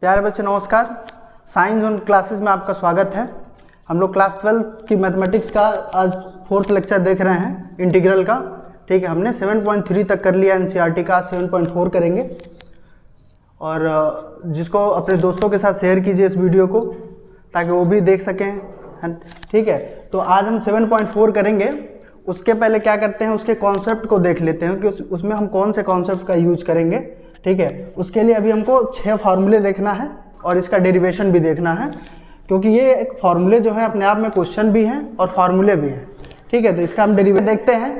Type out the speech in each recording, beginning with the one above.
प्यारे बच्चे नमस्कार। साइंस ऑन क्लासेस में आपका स्वागत है। हम लोग क्लास 12 की मैथमेटिक्स का आज 4th लेक्चर देख रहे हैं, इंटीग्रल का। ठीक है, हमने 7.3 तक कर लिया एनसीईआरटी का, 7.4 करेंगे। और जिसको अपने दोस्तों के साथ शेयर कीजिए इस वीडियो को, ताकि वो भी देख सकें। ठीक है, तो आज हम 7.4 करेंगे। उसके पहले क्या करते हैं, उसके कॉन्सेप्ट को देख लेते हैं कि उसमें हम कौन से कॉन्सेप्ट का यूज करेंगे। ठीक है, उसके लिए अभी हमको 6 फार्मूले देखना है और इसका डेरिवेशन भी देखना है, क्योंकि ये एक फार्मूले जो है अपने आप में क्वेश्चन भी हैं और फार्मूले भी हैं। ठीक है, तो इसका हम डेरिवेशन देखते हैं।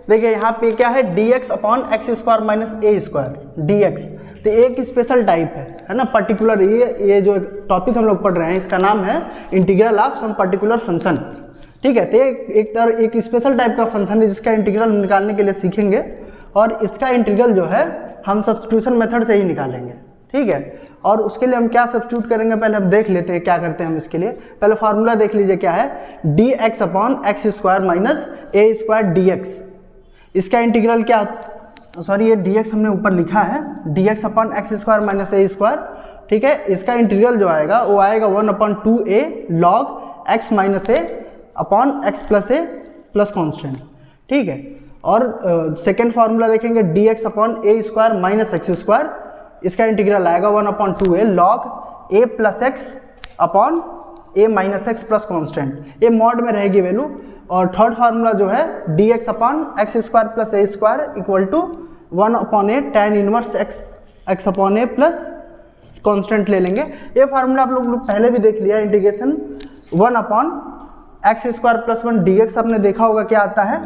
देखिए यहाँ पे क्या है, dx upon x square minus a square dx। तो एक स्पेशल टाइप है ना, पर्टिकुलर। ये जो टॉपिक हम लोग पढ़ रहे हैं इसका नाम है integral of some particular function. ठीक है, तो एक स्पेशल टाइप का फंक्शन है जिसका इंटीग्रल निकालने के लिए सीखेंगे, और इसका इंटीग्रल जो है हम सब्स्टिट्यूशन मेथड से ही निकालेंगे। ठीक है, और उसके लिए हम क्या सब्स्टिट्यूट करेंगे पहले हम देख लेते हैं क्या करते हैं हम इसके लिए। पहले फार्मूला देख लीजिए क्या है, dx upon x square minus a square dx। इसका इंटीग्रल क्या, सॉरी ये dx हमने ऊपर लिखा है, dx upon x square minus a square. ठीक है, इसका इंटीग्रल जो आएगा वो आएगा 1/2a log x minus a upon x plus a plus constant. ठीक है, और सेकेंड फार्मूला देखेंगे dx upon a square minus x square. इसका इंटीग्रल आएगा 1/2a log a plus x upon A minus x plus constant. ये mod में रहेगी value. और थर्ड फार्मूला जो है dx upon x square plus a square equal to 1/a tan inverse x upon a plus constant ले लेंगे। ये formula आप लोग पहले भी देख लिया, integration 1 upon x square plus 1 dx आपने देखा होगा क्या आता है,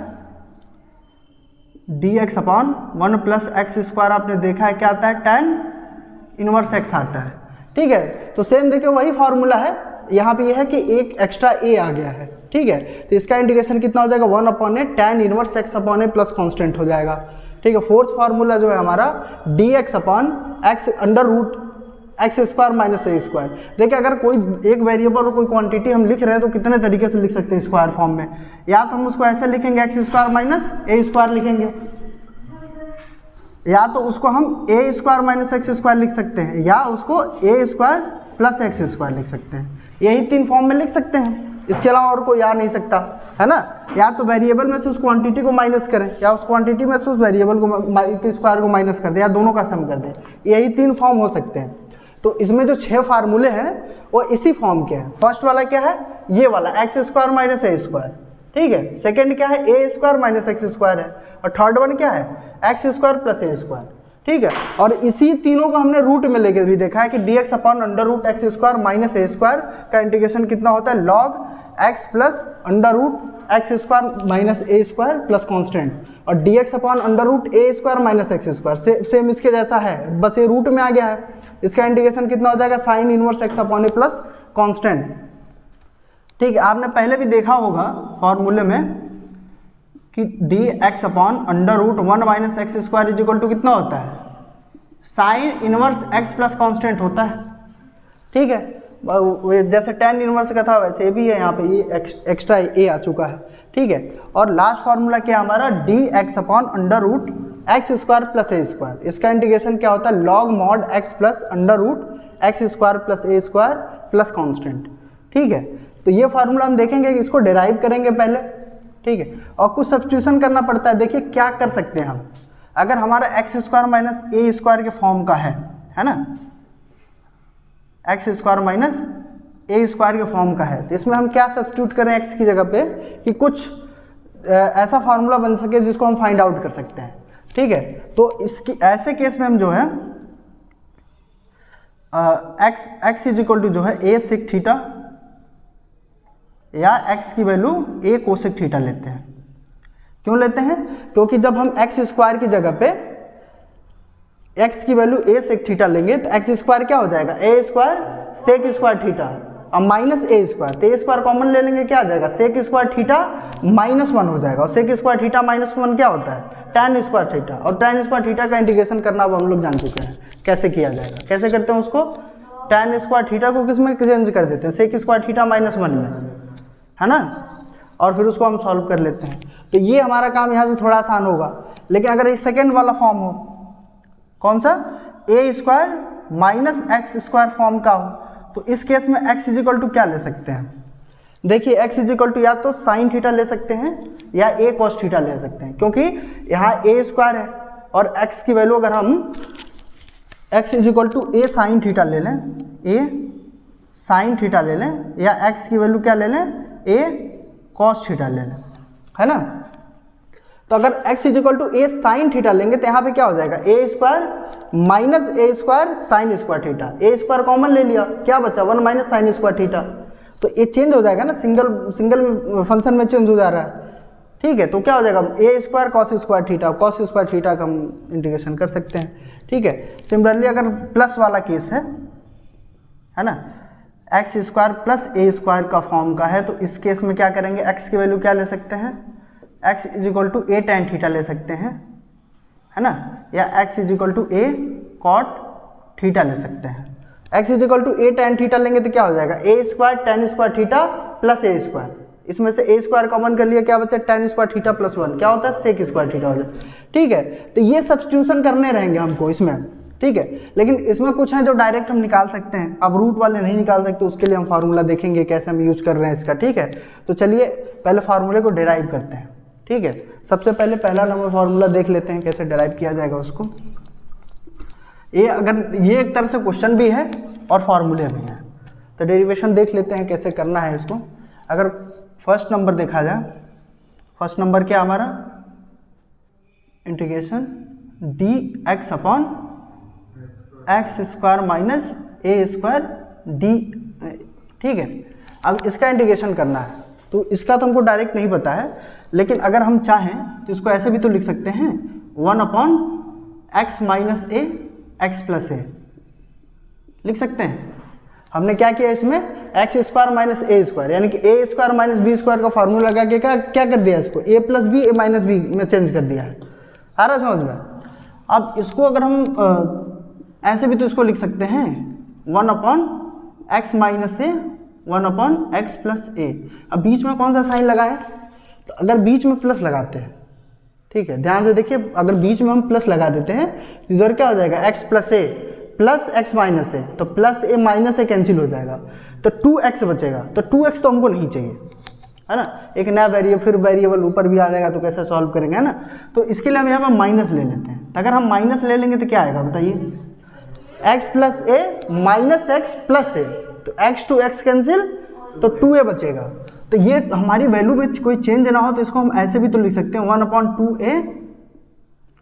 dx upon 1 plus x square आपने देखा है क्या आता है, tan इनवर्स एक्स आता है। ठीक है, तो सेम देखिए वही फार्मूला है, यहाँ पे ये है कि एक एक्स्ट्रा a आ गया है। ठीक है, तो इसका इंटीग्रेशन कितना हो जाएगा, 1/a tan inverse x upon a plus constant हो जाएगा। ठीक है, फोर्थ फार्मूला जो है हमारा dx upon x under root x square minus a square. देखिए अगर कोई एक वेरिएबल और कोई क्वांटिटी हम लिख रहे हैं तो कितने तरीके से लिख सकते हैं स्क्वायर फॉर्म में। या तो हम उसको ऐसे लिखेंगे x square minus a square लिखेंगे, या तो उसको हम ए स्क्वायर माइनस एक्स स्क्वायर लिख सकते हैं, या उसको ए स्क्वायर प्लस एक्स स्क्वायर लिख सकते हैं। यही 3 फॉर्म में लिख सकते हैं, इसके अलावा और कोई आ नहीं सकता है ना। या तो वेरिएबल में से उस क्वांटिटी को माइनस करें, या उस क्वांटिटी में से उस वेरिएबल को स्क्वायर को माइनस कर दें, या दोनों का सम कर दें। यही 3 फॉर्म हो सकते हैं। तो इसमें जो 6 फार्मूले हैं वो इसी फॉर्म के हैं। फर्स्ट वाला क्या है, ये वाला x square minus a square. ठीक है, सेकंड क्या है, a square minus x square है, और थर्ड वन क्या है, x square plus a square. ठीक है, और इसी तीनों को हमने रूट में लेके भी देखा है कि dx upon under root x square minus a square का इंटीग्रेशन कितना होता है, log x plus under root x square minus a square plus constant. और dx upon under root a square minus x square same इसके जैसा है, बस ये रूट में आ गया है। इसका इंटीग्रेशन कितना हो जाएगा, sign inverse x upon a plus constant. ठीक है, आपने पहले भी देखा होगा फॉर्मूले में कि dx upon under root 1 minus x square is equal to कितना होता है, sine inverse x plus constant होता है। ठीक है, जैसे tan इनवर्स का था वैसे भी है, यहाँ पे ये एक्स्ट्रा a आ चुका है। ठीक है, और लास्ट फार्मूला क्या हमारा, dx upon under root x square plus a square. इसका इंटीग्रेशन क्या होता है, log mod x plus under root x square plus a square plus constant. ठीक है, तो ये फार्मूला हम देखेंगे कि इसको डिराइव करेंगे पहले। ठीक है, और कुछ सब्स्टिट्यूशन करना पड़ता है। देखिए क्या कर सकते हैं हम, अगर हमारा x square minus a square के फॉर्म का है ना, x square minus a square के फॉर्म का है, तो इसमें हम क्या सब्स्टिट्यूट करें एक्स की जगह पे कि कुछ ऐसा फार्मूला बन सके जिसको हम फाइंड आउट कर सकते हैं। ठीक है, तो इसकी ऐसे केस में हम जो है एक्स इज इक्वल टू जो है ए सेक थीटा, या x की वैल्यू a कोसेक थीटा लेते हैं। क्यों लेते हैं, क्योंकि जब हम एक्स स्क्वायर की जगह पे x की वैल्यू a सेक थीटा लेंगे तो एक्स स्क्वायर क्या हो जाएगा, a square sec square theta और माइनस ए स्क्वायर। तो a स्क्वायर कॉमन ले लेंगे, क्या आ जाएगा, सेक स्क्वायर थीटा -1 हो जाएगा। और सेक स्क्वायर थीटा -1 क्या होता है, tan स्क्वायर थीटा। और tan स्क्वायर थीटा का इंटीग्रेशन करना अब हम लोग जान चुके हैं कैसे किया जाएगा। कैसे करते हैं उसको, tan स्क्वायर थीटा को किस में चेंज कर देते हैं, सेक स्क्वायर थीटा -1 में, है ना, और फिर उसको हम सॉल्व कर लेते हैं। तो ये हमारा काम यहाँ से थोड़ा आसान होगा। लेकिन अगर ये सेकेंड वाला फॉर्म हो, कौन सा, a square minus x square form का हो, तो इस केस में x इजिकल टू क्या ले सकते हैं? देखिए x इजिकल टू या तो साइन थीटा ले सकते हैं या a कॉस थीटा ले सकते हैं, क्योंकि यहाँ a स्क्वायर है और x की वैल्यू अगर हम x is equal to a sine theta ले लें, a साइन थीटा ले लें, या x की वैल्यू क्या ले लें, a कॉस थीटा ले लें, है ना। तो अगर x is equal to a sine theta लेंगे तो यहाँ पे क्या हो जाएगा, a square minus a square sine square theta, a square common ले लिया, क्या बचा 1 माइनस साइन स्क्वायर थीटा, तो ये चेंज हो जाएगा ना, सिंगल फंक्शन में चेंज हो जा रहा है, ठीक है। तो क्या हो जाएगा a square cos square theta, cos square theta का हम इंटीग्रेशन कर सकते हैं, ठीक है। सिमिलरली अगर प्लस वाला केस है ना, x square plus a square का फॉर्म का है, तो इस केस में क्या करेंगे, x की वैल्यू क्या ले सकते हैं, x is equal to a tan theta ले सकते हैं, है ना, या x is equal to a cot theta ले सकते हैं। x is equal to a tan theta लेंगे तो क्या हो जाएगा, a square tan square theta plus a square, इसमें से a स्क्वायर कॉमन कर लिया, क्या बचा tan स्क्वायर थीटा प्लस 1, क्या होता है सेक स्क्वायर थीटा हो जाए, ठीक है। तो ये सब्स्टिट्यूशन करने रहेंगे हमको इसमें, ठीक है। लेकिन इसमें कुछ है जो डायरेक्ट हम निकाल सकते हैं, अब रूट वाले नहीं निकाल सकते, उसके लिए हम फार्मूला देखेंगे कैसे हम यूज कर रहे हैं इसका, ठीक है। तो चलिए पहले फार्मूले को डिराइव करते हैं, ठीक है। सबसे पहले पहला नंबर फार्मूला देख लेते हैं कैसे डिराइव किया जाएगा उसको। ये एक तरह से क्वेश्चन भी है और फार्मूले भी हैं, तो डेरिवेशन देख लेते हैं कैसे करना है इसको। अगर फर्स्ट नंबर देखा जाए, फर्स्ट नंबर क्या हमारा, integration d x upon x square minus a square d, ठीक है। अब इसका इंटीग्रेशन करना है, तो इसका तो हमको डायरेक्ट नहीं पता है, लेकिन अगर हम चाहें तो इसको ऐसे भी तो लिख सकते हैं, 1 upon x minus a x plus a लिख सकते हैं। हमने क्या किया इसमें, x square minus a square, यानी कि ए स्क्वायर माइनस बी स्क्वायर का फार्मूला लगा के क्या कर दिया, इसको ए प्लस बी ए माइनस बी में चेंज कर दिया है, आ रहा समझ में। अब इसको अगर हम ऐसे भी तो इसको लिख सकते हैं, 1 अपॉन एक्स माइनस ए 1 अपॉन एक्स प्लस ए। अब बीच में कौन सा साइन लगा है, तो अगर बीच में प्लस लगाते हैं, ठीक है, ध्यान से देखिए, अगर बीच में हम प्लस लगा देते हैं तो इधर क्या हो जाएगा, x plus a plus x minus ए, तो प्लस ए माइनस ए कैंसिल हो जाएगा, तो 2x बचेगा, तो 2x तो हमको नहीं चाहिए, है ना, एक नया वेरिएबल, फिर वेरिएबल ऊपर भी आ जाएगा, तो कैसे सॉल्व करेंगे, है ना। तो इसके लिए हम यहाँ पर माइनस ले लेते हैं, अगर हम माइनस ले लेंगे तो क्या आएगा बताइए, x प्लस ए माइनस एक्स प्लस ए, तो x टू एक्स कैंसिल, तो 2a बचेगा। तो ये हमारी वैल्यू में कोई चेंज ना हो तो इसको हम ऐसे भी तो लिख सकते हैं, 1 अपॉन 2a,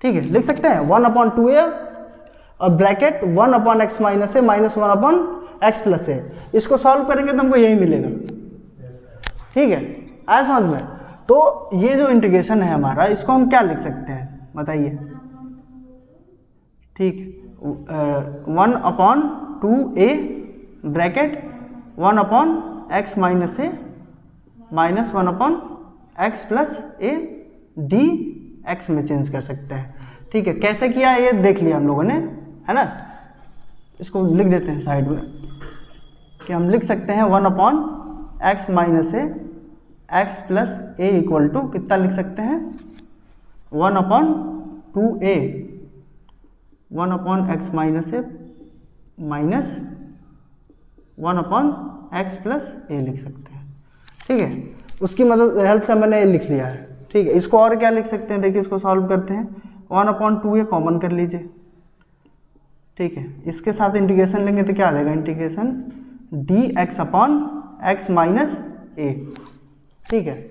ठीक है, लिख सकते हैं 1 अपॉन 2a और bracket 1 upon x minus a minus 1 upon x plus ए। इसको सॉल्व करेंगे तो हमको यही मिलेगा, ठीक है, आया समझ में। तो ये जो इंटीग्रेशन है हमारा, इसको हम क्या लिख सकते हैं बताइए, ठीक है, 1 upon 2a bracket 1 upon x minus a minus 1 upon x plus A D x में चेंज कर सकते हैं, ठीक है। कैसे किया ये देख लिया हम लोगों ने, है ना। इसको लिख देते हैं साइड में कि हम लिख सकते हैं 1 upon x minus a x plus a equal to कितना लिख सकते हैं, 1 upon 2a 1 upon x minus a minus 1 upon x plus a लिख सकते हैं, ठीक है। उसकी मदद हेल्प से मैंने लिख लिया है, ठीक है। इसको और क्या लिख सकते हैं, देखिए इसको सॉल्व करते हैं, 1 अपॉन 2a कॉमन कर लीजिए, ठीक है। इसके साथ इंटीग्रेशन लेंगे तो क्या आ जाएगा, integration d x upon x minus a, ठीक है।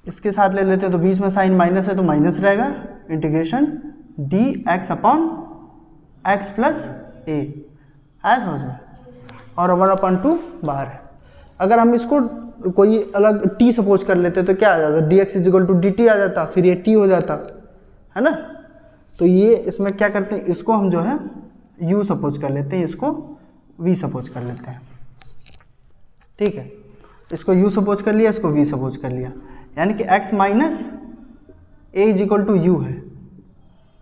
इसके साथ ले लेते हैं तो बीच में साइन माइनस है तो माइनस रहेगा, integration d x upon x plus a, है समझ में, और 1 अपॉन 2 बाहर है। अगर हम इसको कोई अलग t सपोज कर लेते तो क्या आ जाता, d x is equal to d t आ जाता, फिर ये t हो जाता, है ना। तो ये इसमें क्या करते हैं, इसको हम जो है u सपोज कर लेते हैं, इसको v सपोज कर लेते हैं, ठीक है। इसको u सपोज कर लिया, इसको v सपोज कर लिया, यानी कि x minus a is equal to u है।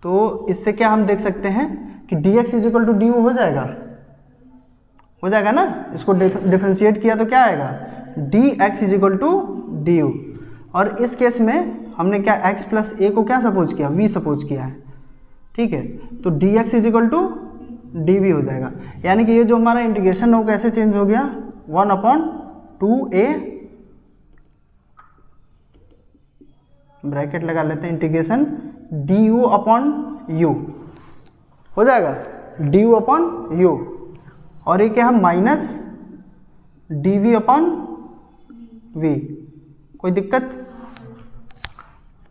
तो इससे क्या हम देख सकते हैं कि d x is equal to d u हो जाएगा ना। इसको डिफ्रेंशिएट किया तो क्या आएगा, d x is equal to d u, और इस केस में हमने क्या x प्लस ए को क्या सपोज किया, v सपोज किया है, ठीक है। तो d x is equal to d हो जाएगा। यानी कि ये जो हमारा इंटीग्रेशन है वो कैसे चेंज हो गया, 1/2a, ब्रैकेट लगा लेते हैं, इंटीग्रेशन du/u हो जाएगा, du/u, और ये क्या है माइनस dv/v। कोई दिक्कत?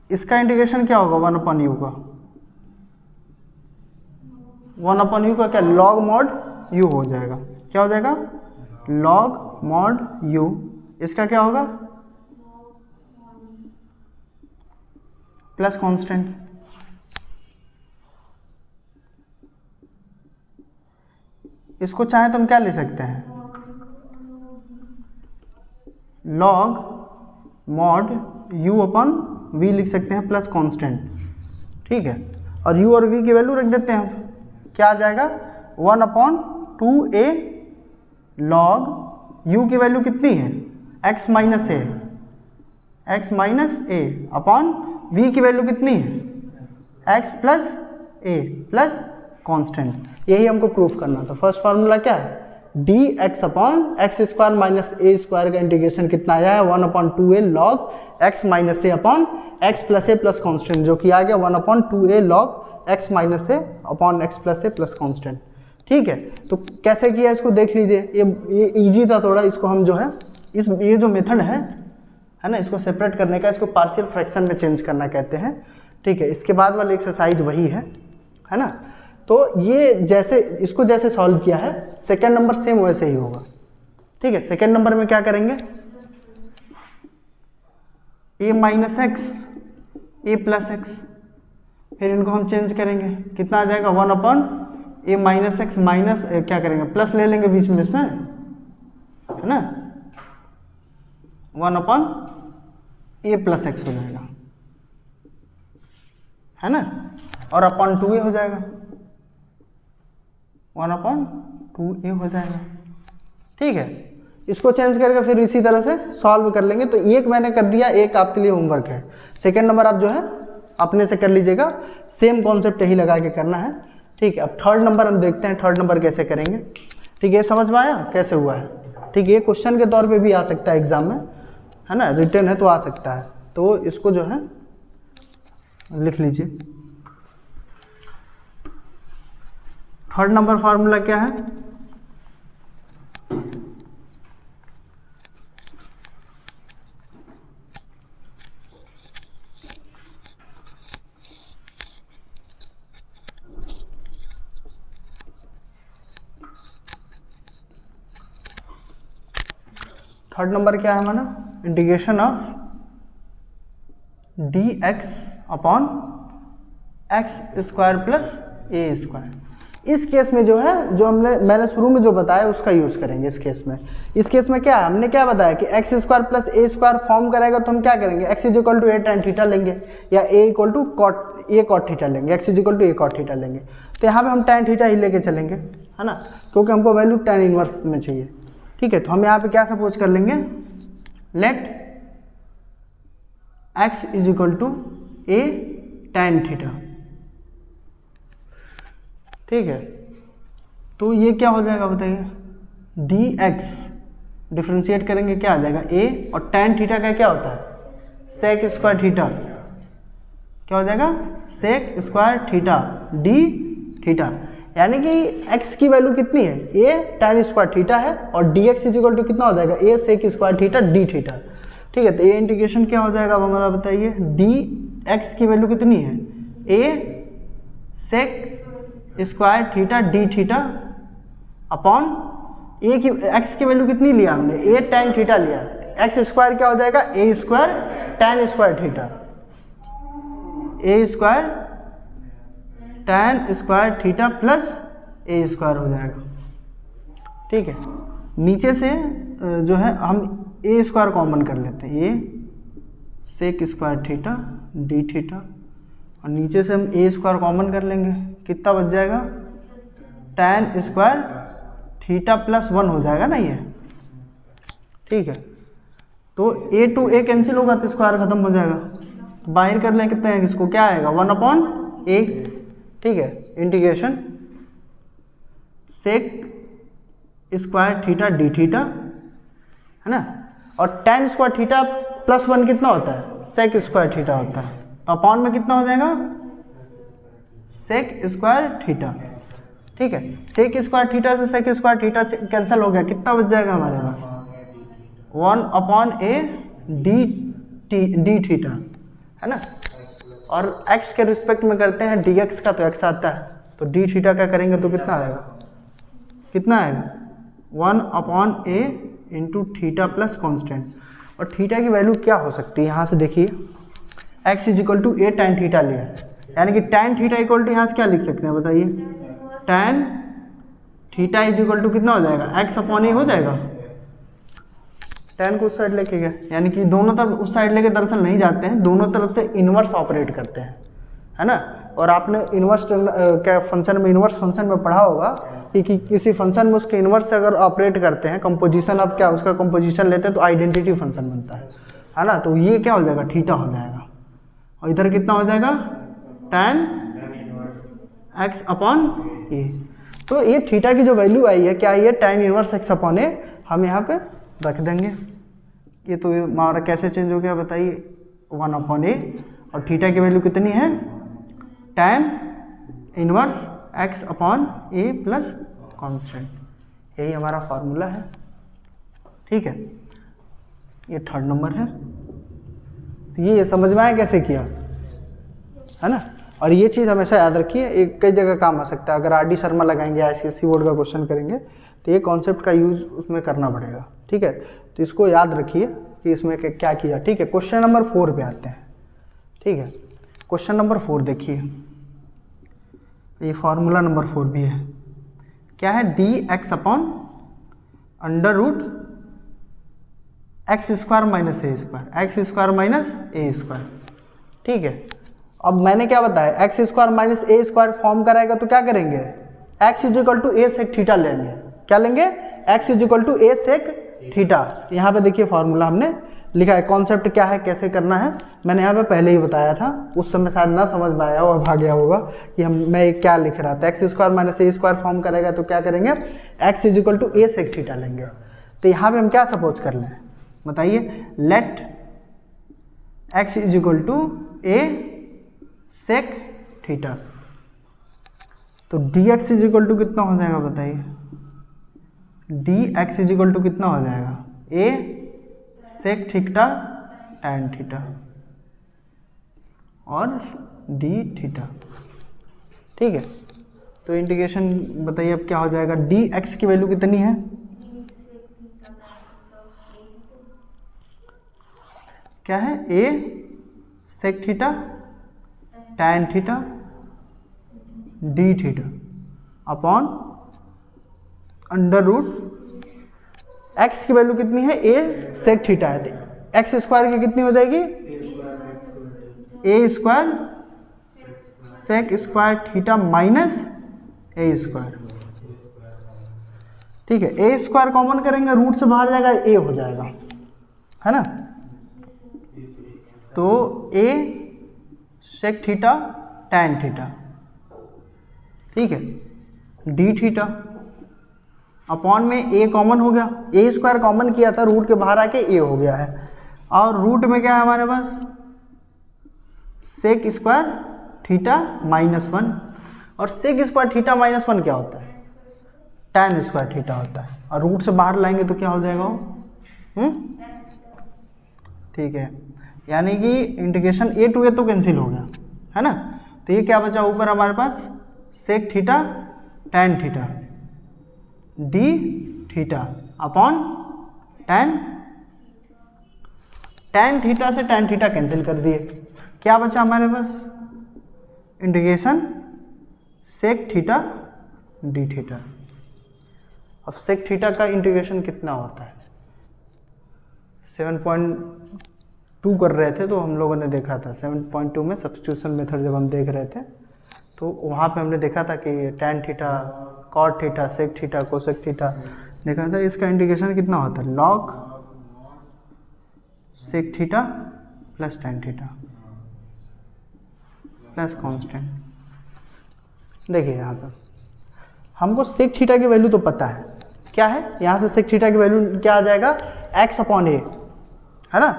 इसका इंटीग्रेशन क्या होगा 1/u का, 1/u का क्या log mod u हो जाएगा। क्या हो जाएगा, log mod u। इसका क्या होगा, प्लस कांस्टेंट। इसको चाहे तो हम क्या ले सकते हैं, log mod u/v लिख सकते हैं प्लस कांस्टेंट, ठीक है। और u और v की वैल्यू रख देते हैं, क्या आ जाएगा 1/2a log u की वैल्यू कितनी है, x minus a upon v की वैल्यू कितनी है, x plus a plus constant. यही हमको प्रूफ करना था। फर्स्ट फार्मूला क्या है, dx/x² माइनस a स्क्वायर का इंटीग्रेशन कितना आया है 1/2a log x minus a upon x plus a plus constant, जो कि आ गया 1/2a log x minus a upon x plus a plus constant. ठीक है, तो कैसे किया इसको देख लीजिए, ये इजी था थोड़ा। इसको हम जो है ये जो मेथड है ना, इसको सेपरेट करने का, इसको पार्शियल फ्रैक्शन में चेंज करना कहते हैं। ठीक है, इसके बाद वाली एक्सरसाइज वही है ना। तो ये जैसे इसको जैसे सॉल्व किया है, सेकेंड नंबर सेम वैसे ही होगा। ठीक है, सेकेंड नंबर में क्या करेंगे, a minus x a plus x, फिर इनको हम चेंज करेंगे, कितना आ जाएगा 1/a माइनस एक्स माइनस क्या करेंगे, प्लस ले लेंगे बीच में इसमें, है ना, 1/a प्लस एक्स हो जाएगा, है ना, और अपॉन 2a हो जाएगा, 1/2a हो जाएगा। ठीक है, इसको चेंज करके फिर इसी तरह से सॉल्व कर लेंगे। तो एक मैंने कर दिया, एक आपके लिए होमवर्क है। सेकंड नंबर आप जो है अपने से कर लीजिएगा, सेम कॉन्सेप्ट यही लगा के करना है। ठीक है, अब थर्ड नंबर हम देखते हैं, थर्ड नंबर कैसे करेंगे। ठीक है, समझ में आया कैसे हुआ है। ठीक है, ये क्वेश्चन के तौर पे भी आ सकता है एग्जाम में, है ना, रिटर्न है तो आ सकता है। तो इसको जो है लिख लीजिए। थर्ड नंबर फार्मूला क्या है, थर्ड नंबर क्या है हमारा, integration of dx upon x square plus a square. इस केस में जो है, जो मैंने शुरू में जो बताया उसका यूज करेंगे इस केस में। इस केस में क्या है, हमने क्या बताया कि x square plus a square form करेगा, तो हम क्या करेंगे, x is equal to a tan theta लेंगे, या a equal to a cot theta लेंगे, x is equal to a cot theta लेंगे। तो यहाँ पे हम tan थीटा ही लेके चलेंगे, है ना, क्योंकि हमको वैल्यू tan इनवर्स में चाहिए। ठीक है, तो हम यहाँ पे क्या सपोज कर लेंगे, let x is equal to a tan theta. ठीक है, तो ये क्या हो जाएगा बताइए, dx डिफ्रेंशिएट करेंगे क्या आ जाएगा a, और tan थीटा का क्या होता है sec स्क्वायर थीटा, क्या हो जाएगा sec square theta d theta. यानी कि x की वैल्यू कितनी है, a tan स्क्वायर थीटा है, और dx इज इक्वल टू कितना हो जाएगा a sec square theta d theta. ठीक है, तो ये इंटीग्रेशन क्या हो जाएगा अब हमारा बताइए, dx की वैल्यू कितनी है a sec square theta d theta upon a की x की वैल्यू कितनी लिया हमने, a tan थीटा लिया, x स्क्वायर क्या हो जाएगा a square tan square theta, a square tan square theta plus a square हो जाएगा। ठीक है, नीचे से जो है हम a स्क्वायर कॉमन कर लेते हैं, a sec square theta d theta, और नीचे से हम a स्क्वायर कॉमन कर लेंगे, कितना बच जाएगा tan स्क्वायर थीटा प्लस 1 हो जाएगा ना ये। ठीक है, तो a टू a कैंसिल होगा तो स्क्वायर खत्म हो जाएगा, तो बाहर कर लें कितने हैं, इसको क्या आएगा 1/a। ठीक है, integration sec square theta d theta, है ना, और tan स्क्वायर थीटा प्लस 1 कितना होता है, सेक स्क्वायर थीटा होता है, तो अपॉन में कितना हो जाएगा, सेक स्क्वायर थीटा। ठीक है, सेक स्क्वायर थीटा से सेक स्क्वायर थीटा कैंसिल हो गया, कितना बच जाएगा हमारे पास, 1/a डी थीटा, है ना, और x के रिस्पेक्ट में करते हैं dx का, तो x आता है, तो डी थीटा का करेंगे तो कितना आएगा, कितना आएगा 1/a into theta plus constant. और थीटा की वैल्यू क्या हो सकती है, यहाँ से देखिए x is equal to a tan theta लिया, यानी कि tan थीटा इक्वल टू यहाँ से क्या लिख सकते हैं बताइए, tan थीटा इजिकल टू कितना हो जाएगा, x/a हो जाएगा, tan को उस साइड लेके गया, यानी कि दोनों तरफ उस साइड लेके दरअसल नहीं जाते हैं, दोनों तरफ से इन्वर्स ऑपरेट करते हैं, है ना। और आपने इन्वर्स क्या फंक्शन में, इन्वर्स फंक्शन में पढ़ा होगा कि किसी फंक्शन में उसके इन्वर्स से अगर ऑपरेट करते हैं, कंपोजिशन अब क्या उसका कंपोजिशन लेते हैं तो आइडेंटिटी फंक्शन बनता है ना, तो ये क्या हो जाएगा, थीटा हो जाएगा, और इधर कितना हो जाएगा tan x/a। तो ये थीटा की जो वैल्यू आई है क्या, ये tan इनवर्स x/a हम यहाँ पे रख देंगे। ये तो हमारा कैसे चेंज हो गया बताइए, 1/a, और थीटा की वैल्यू कितनी है, tan inverse x/a plus constant, यही हमारा फार्मूला है। ठीक है, ये 3rd नंबर है, तो ये समझ में आया कैसे किया, है ना। और ये चीज़ हमेशा याद रखिए, एक कई जगह काम आ सकता है, अगर RD शर्मा लगाएंगे, ICSE बोर्ड का क्वेश्चन करेंगे तो ये कॉन्सेप्ट का यूज़ उसमें करना पड़ेगा। ठीक है, तो इसको याद रखिए कि इसमें क्या किया। ठीक है, क्वेश्चन नंबर 4 पे आते हैं। ठीक है, क्वेश्चन नंबर 4 देखिए, ये फार्मूला नंबर 4 भी है, क्या है, dx/√x² माइनस a², ठीक है। अब मैंने क्या बताया, x² माइनस a² फॉर्म कराएगा तो क्या करेंगे, x is equal to a sec theta लेंगे, क्या लेंगे, x is equal to a sec theta. यहाँ पे देखिए फार्मूला हमने लिखा है, कॉन्सेप्ट क्या है, कैसे करना है, मैंने यहाँ पे पहले ही बताया था, उस समय शायद ना समझ में आया और भाग गया होगा कि मैं क्या लिख रहा था। x² माइनस a² फॉर्म करेगा तो क्या करेंगे, x is equal to a sec theta लेंगे। तो यहाँ पे हम क्या सपोज कर लें बताइए, let x is equal to a sec theta, तो dx इजिकल टू कितना हो जाएगा बताइए, dx इजिकल टू कितना हो जाएगा, a sec theta tan theta और d थीटा। ठीक है, तो इंटीग्रेशन बताइए अब क्या हो जाएगा, dx की वैल्यू कितनी है, क्या है, a sec theta tan theta d theta upon under root x की वैल्यू कितनी है, a सेक थीटा है, x स्क्वायर की कितनी हो जाएगी, a square sec square theta minus a square. ठीक है, a स्क्वायर कॉमन करेंगे, रूट से बाहर जाएगा, a हो जाएगा, है ना, तो a sec theta tan theta, ठीक है, d थीटा अपॉन में a कॉमन हो गया, a स्क्वायर कॉमन किया था, रूट के बाहर आके a हो गया है, और रूट में क्या है हमारे पास, सेक स्क्वायर थीटा -1, और सेक स्क्वायर थीटा -1 क्या होता है, tan स्क्वायर थीटा होता है, और रूट से बाहर लाएंगे तो क्या हो जाएगा वो, ठीक है, यानी कि इंटीग्रेशन a टू a तो कैंसिल हो गया, है ना, तो ये क्या बचा ऊपर हमारे पास, sec theta tan theta d theta upon tan theta से tan थीटा कैंसिल कर दिए, क्या बचा हमारे पास, integration sec theta d theta. अब सेक थीटा का इंटीग्रेशन कितना होता है, 7.2 कर रहे थे तो हम लोगों ने देखा था, 7.2 में सब्स्टिट्यूशन मेथड जब हम देख रहे थे तो वहाँ पे हमने देखा था कि tan theta cot theta sec theta cosec theta देखा था, इसका इंटीग्रेशन कितना होता है, log sec theta plus tan theta plus constant. देखिए यहाँ पर हमको सेक थीटा की वैल्यू तो पता है, क्या है, यहाँ से सेक थीटा की वैल्यू क्या आ जाएगा, x अपॉन ए, है ना।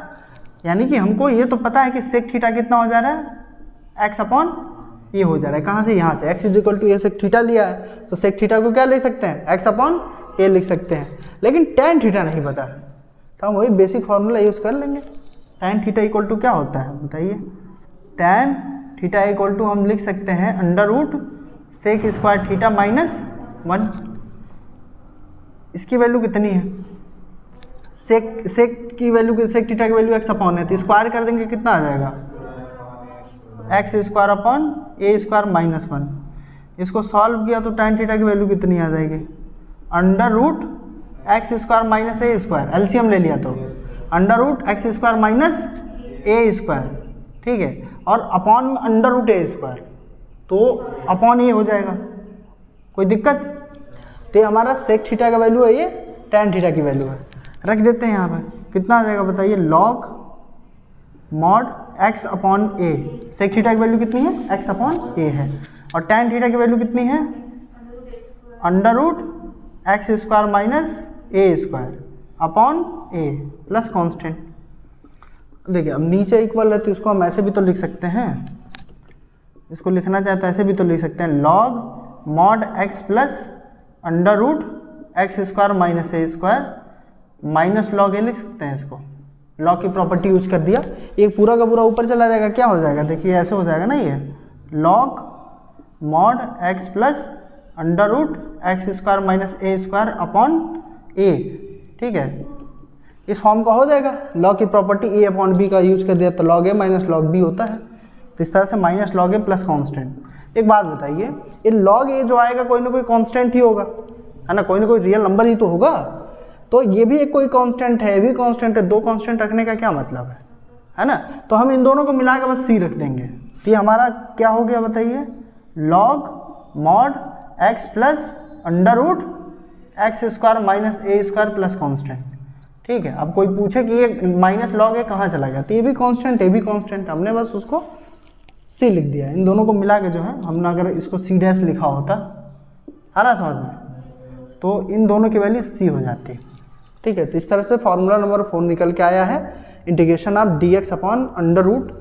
यानी कि हमको ये तो पता है कि सेक थीटा कितना हो जा रहा है, x अपॉन ये हो जा रहा है, कहाँ से, यहाँ से, x is equal to a sec theta लिया है तो सेक थीटा को क्या लिख सकते हैं, x अपॉन ए लिख सकते हैं। लेकिन tan थीटा नहीं पता है तो हम वही बेसिक फार्मूला यूज़ कर लेंगे। tan थीटा इक्वल टू क्या होता है बताइए, tan थीटा इक्वल टू हम लिख सकते हैं under root sec square theta minus 1। इसकी वैल्यू कितनी है, सेक की वैल्यू, सेक थीटा की वैल्यू x अपॉन है तो स्क्वायर कर देंगे कितना आ जाएगा, x square upon a square minus 1। इसको सॉल्व किया तो tan थीटा की वैल्यू कितनी आ जाएगी, under root x square minus a square, LCM ले लिया तो under root x square minus a square, ठीक है, और upon under root a square तो अपॉन ये हो जाएगा, कोई दिक्कत। तो हमारा सेक थीटा का वैल्यू है, ये tan थीटा की वैल्यू है, रख देते हैं यहाँ पर, कितना आ जाएगा बताइए, लॉग मॉड x अपॉन ए, सेक थीटा की वैल्यू कितनी है, x अपॉन ए है, और tan थीटा की वैल्यू कितनी है, under root x square minus a square upon a plus constant. देखिए अब नीचे इक्वल है तो इसको हम ऐसे भी तो लिख सकते हैं, इसको लिखना चाहे तो ऐसे भी तो लिख सकते हैं, log mod x plus under root x square minus a square minus log a लिख सकते हैं। इसको लॉग की प्रॉपर्टी यूज कर दिया, ये पूरा का पूरा ऊपर चला जाएगा, क्या हो जाएगा देखिए ऐसे हो जाएगा ना, ये log mod x plus under root x square minus a square upon a, ठीक है, इस फॉर्म का हो जाएगा। लॉग की प्रॉपर्टी ए अपॉन बी का यूज कर दिया तो log a minus log b होता है, तो इस तरह से minus log a plus constant. एक बात बताइए, ये लॉग ए जो आएगा कोई ना कोई कांस्टेंट ही होगा, है ना, कोई ना कोई रियल नंबर ही तो होगा, तो ये भी एक कोई कांस्टेंट है, ये भी कांस्टेंट है, दो कांस्टेंट रखने का क्या मतलब है ना। तो हम इन दोनों को मिला के बस सी रख देंगे, तो ये हमारा क्या हो गया बताइए, log mod x plus under root x square minus a square plus constant, ठीक है। अब कोई पूछे कि ये माइनस लॉग ए कहाँ चला गया, तो ये भी कांस्टेंट, ये भी कांस्टेंट, हमने बस उसको सी लिख दिया। इन दोनों को मिला के जो है, हमने अगर इसको सी डैश लिखा होता, है ना समझ में, तो इन दोनों की वैल्यू सी हो जाती, ठीक है। तो इस तरह से फॉर्मूला नंबर 4 निकल के आया है, integration of d x upon under root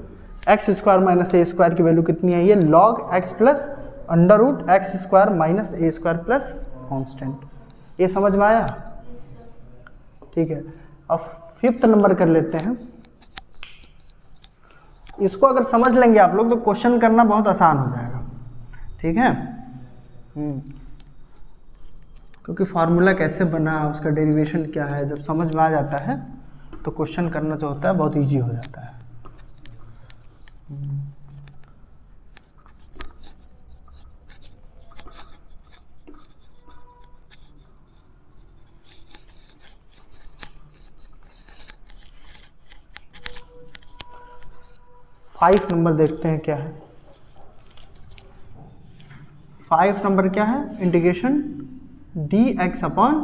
x square minus a square की वैल्यू कितनी है, ये log x plus under root x square minus a square plus constant. ये समझ में आया, ठीक है। अब 5th नंबर कर लेते हैं। इसको अगर समझ लेंगे आप लोग तो क्वेश्चन करना बहुत आसान हो जाएगा, ठीक है। क्योंकि फार्मूला कैसे बना, उसका डेरिवेशन क्या है, जब समझ में आ जाता है तो क्वेश्चन करना जो होता है बहुत इजी हो जाता है। फाइव नंबर देखते हैं क्या है। 5 नंबर क्या है, integration d x upon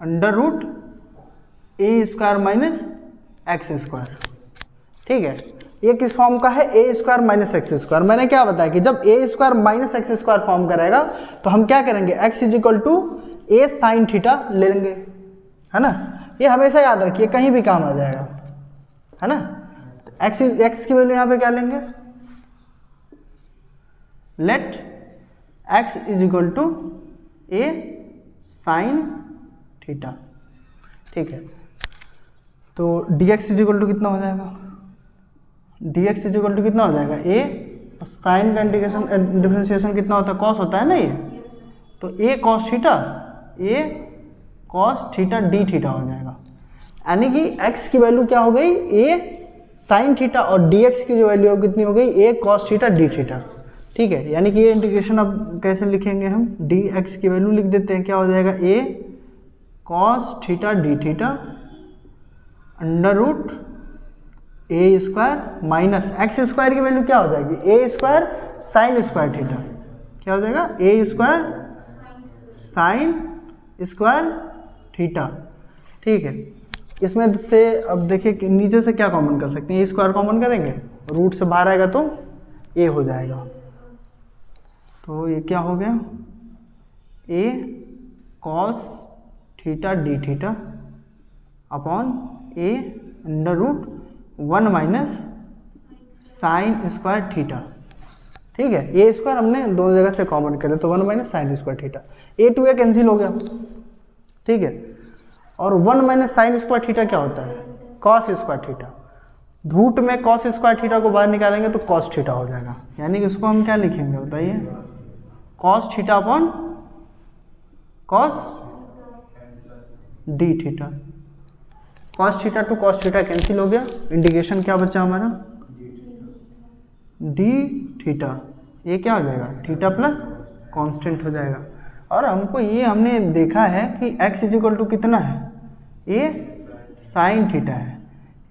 under root a square minus x square, ठीक है। ये किस फॉर्म का है, a square minus x square. मैंने क्या बताया कि जब a square minus x square form करेगा तो हम क्या करेंगे, x is equal to a sine theta ले लेंगे, है ना। ये हमेशा याद रखिए, कहीं भी काम आ जाएगा, है ना। एक्स की वैल्यू यहाँ पे क्या लेंगे, let x is equal to a sine theta, ठीक है। तो d x is equal to कितना हो जाएगा, d x is equal to कितना हो जाएगा, ए साइन का इंटीग्रेशन डिफरेंशिएशन कितना होता है, कॉस होता है ना ये, तो a cos theta, a cos theta d theta हो जाएगा। यानी कि एक्स की वैल्यू क्या हो गई, ए साइन थीटा, और डी एक्स की जो वैल्यू कितनी हो गई, ए कॉस थीटा डी थीटा, ठीक है। यानी कि ये इंटीग्रेशन अब कैसे लिखेंगे हम, डी एक्स की वैल्यू लिख देते हैं, क्या हो जाएगा, a cos theta d theta under root a square minus x square की वैल्यू क्या हो जाएगी, a square sine square theta, क्या हो जाएगा, a square sine square theta, ठीक है। इसमें से अब देखिए कि नीचे से क्या कॉमन कर सकते हैं, ए स्क्वायर कॉमन करेंगे, रूट से बाहर आएगा तो ए हो जाएगा, तो ये क्या हो गया, a cos theta d theta upon a under root 1 minus sine square theta. ठीक है, ए स्क्वायर हमने दोनों जगह से कॉमन कर लिया तो 1 minus sine square theta, a to a cancel हो गया। ठीक है, और 1 माइनस साइन स्क्वायर थीटा क्या होता है? Cos square theta. रूट में कॉस स्क्वायर थीटा को बाहर निकालेंगे तो कॉस थीटा हो जाएगा, यानी कि इसको हम क्या लिखेंगे बताइए? Cos theta upon cos D theta. Cos theta two cos theta cancel हो गया, इंटीग्रेशन क्या बचा हमारा? D theta. ये क्या हो जाएगा? थीटा प्लस कांस्टेंट हो जाएगा। और हमको ये हमने देखा है कि x इज इक्वल टू कितना है? ए साइन थीटा है,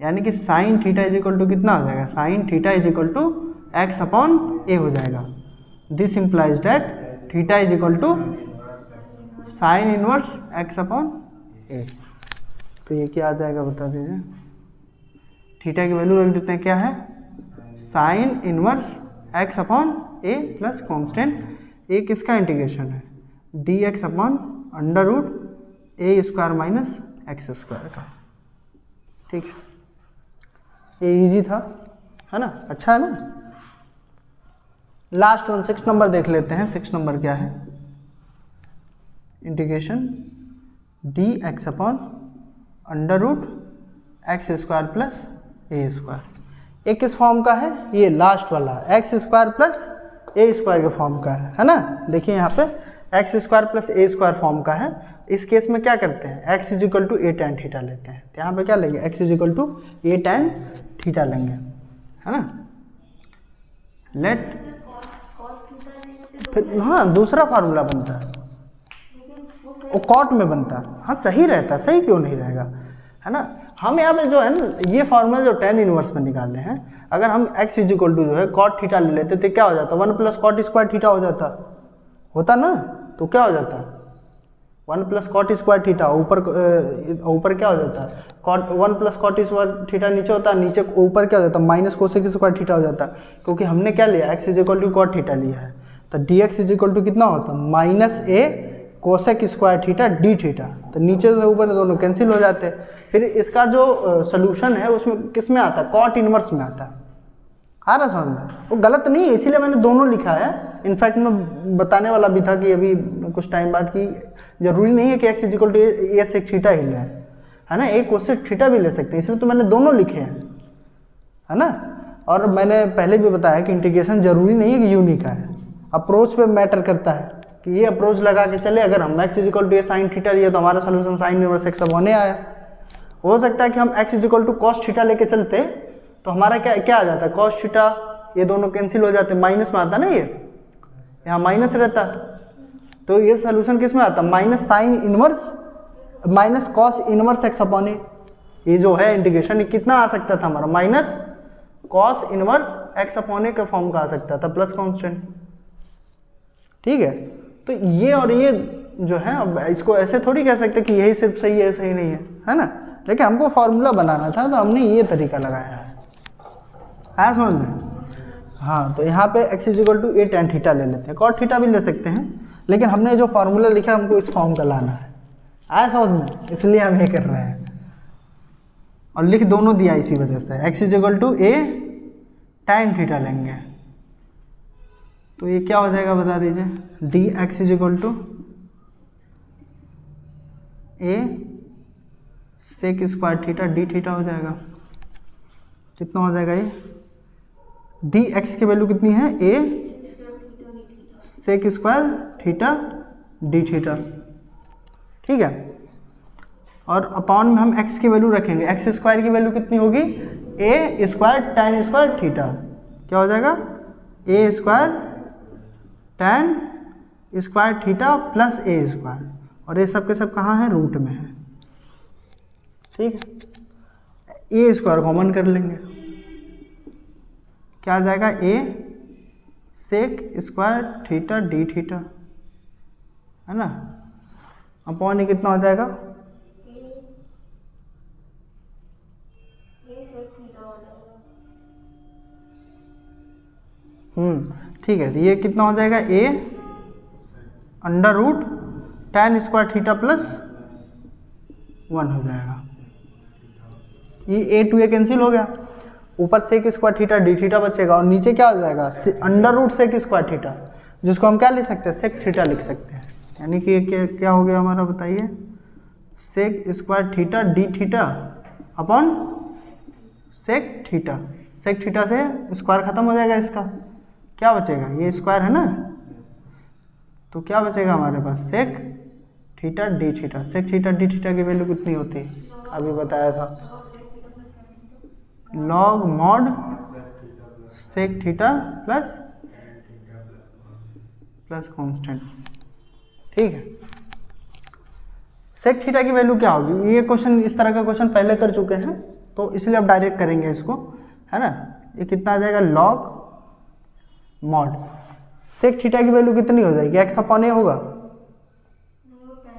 यानी कि sine theta is equal to कितना हो जाएगा? Sine theta is equal to x upon a हो जाएगा। This implies that theta is equal to sine inverse x upon a. तो ये क्या आ जाएगा बता दीजिए? थीटा की वैल्यू रख देते हैं, क्या है? Sine inverse x upon a plus constant. ए किसका इंटीग्रेशन है? D x upon under root a square minus x square का। ठीक है, ये इजी था, है ना? अच्छा है ना? लास्ट वन 6 नंबर देख लेते हैं। 6 नंबर क्या है? Integration d x upon under root x square plus a square. ये किस फॉर्म का है? ये लास्ट वाला x square plus a square के फॉर्म का है ना? देखिए यहाँ पे x square plus a square form का है। इस केस में क्या करते हैं? X is equal to a tan theta लेते हैं। तो यहाँ पे क्या लेंगे? X is equal to a tan theta लेंगे, है ना? लेट फिर हाँ दूसरा फार्मूला बनता है, वो कॉट में बनता है। हाँ सही रहता है, सही क्यों नहीं रहेगा, है ना? हम यहाँ पे जो है ना ये फार्मूला जो टेन इनवर्स में निकाले हैं, अगर हम x इज इक्वल टू जो है कॉट थीटा ले लेते तो क्या हो जाता? 1 प्लस कॉट स्क्वायर थीटा हो जाता, होता ना? तो क्या हो जाता? 1 प्लस कॉट स्क्वायर थीटा। ऊपर क्या हो जाता? कॉट 1 प्लस कॉट स्क्वायर थीटा नीचे होता, नीचे ऊपर क्या हो जाता? माइनस कोसेक स्क्वायर थीटा हो जाता, क्योंकि हमने क्या लिया? x is equal to cot theta लिया है। तो dx इज इक्वल टू कितना होता? Minus a cosec square theta d theta. तो नीचे से ऊपर दोनों कैंसिल हो जाते हैं। फिर इसका जो सोल्यूशन है उसमें किस में आता है? कॉट इनवर्स में आता है। आ रहा समझ में? वो गलत नहीं है, इसीलिए मैंने दोनों लिखा है। इनफैक्ट मैं बताने वाला भी था कि अभी कुछ टाइम बाद की जरूरी नहीं है कि x is equal to a sec theta ही लें, है ना? ए कोसेक थीटा भी ले सकते हैं, इसलिए तो मैंने दोनों लिखे हैं, है ना? और मैंने पहले भी बताया कि इंटीग्रेशन जरूरी नहीं है कि यूनिक है, अप्रोच पे मैटर करता है कि ये अप्रोच लगा के चले। अगर हम x is equal to a sine theta लिए तो हमारा सोल्यूशन साइन इनवर्स एक्स अब होने आया। हो सकता है कि हम x is equal to cos theta लेके चलते तो हमारा क्या आ जाता है? कॉस थीटा, ये दोनों कैंसिल हो जाते, माइनस में आता ना, ये यहाँ माइनस रहता, तो ये सोल्यूशन किस में आता? Minus sine inverse minus cos inverse x upon a. ये जो है इंटीग्रेशन ये कितना आ सकता था हमारा? Minus cos inverse x upon a के फॉर्म का आ सकता था प्लस कॉन्स्टेंट। ठीक है, तो ये और ये जो है अब इसको ऐसे थोड़ी कह सकते कि यही सिर्फ सही है, सही नहीं है ना? लेकिन हमको फॉर्मूला बनाना था तो हमने ये तरीका लगाया है समझ में? हाँ, तो यहाँ पे x is equal to a tan theta ले लेते हैं, कॉट थीटा भी ले सकते हैं, लेकिन हमने जो फार्मूला लिखा हमको इस फॉर्म का लाना है। आया समझ में? इसलिए हम ये कर रहे हैं और लिख दोनों दिया इसी वजह से। x is equal to a tan theta लेंगे तो ये क्या हो जाएगा बता दीजिए? D x is equal to a sec square theta d theta हो जाएगा। कितना हो जाएगा ये? डी एक्स की वैल्यू कितनी है? A sec square theta d theta. ठीक है, और अपॉन में हम x की वैल्यू रखेंगे। एक्स स्क्वायर की वैल्यू कितनी होगी? A square tan square theta. क्या हो जाएगा? A square tan square theta plus a square, और ये सब के सब कहाँ है? रूट में है। ठीक है, ए स्क्वायर कॉमन कर लेंगे, क्या आ जाएगा? A sec square theta d theta, है ना? अपॉन ये कितना हो जाएगा? ठीक है, तो ये कितना हो जाएगा? A under root tan square theta plus 1 हो जाएगा। ये a टू a कैंसिल हो गया, ऊपर sec square theta d theta बचेगा और नीचे क्या हो जाएगा under root sec square theta, जिसको हम क्या लिख सकते हैं सेक थीटा लिख सकते हैं। यानी कि क्या हो गया हमारा बताइए, sec square theta d theta upon sec theta. Sec theta से स्क्वायर खत्म हो जाएगा, इसका क्या बचेगा, ये स्क्वायर है ना, तो क्या बचेगा हमारे पास sec theta d theta. Sec theta d theta की वैल्यू कितनी होती है, अभी बताया था log mod sec theta plus constant. ठीक है, सेक थीटा की वैल्यू क्या होगी, ये क्वेश्चन इस तरह का क्वेश्चन पहले कर चुके हैं तो इसलिए अब डायरेक्ट करेंगे इसको, है ना। ये कितना आ जाएगा लॉग मॉड सेक थीटा की वैल्यू कितनी हो जाएगी, एक्स अपॉन ए होगा,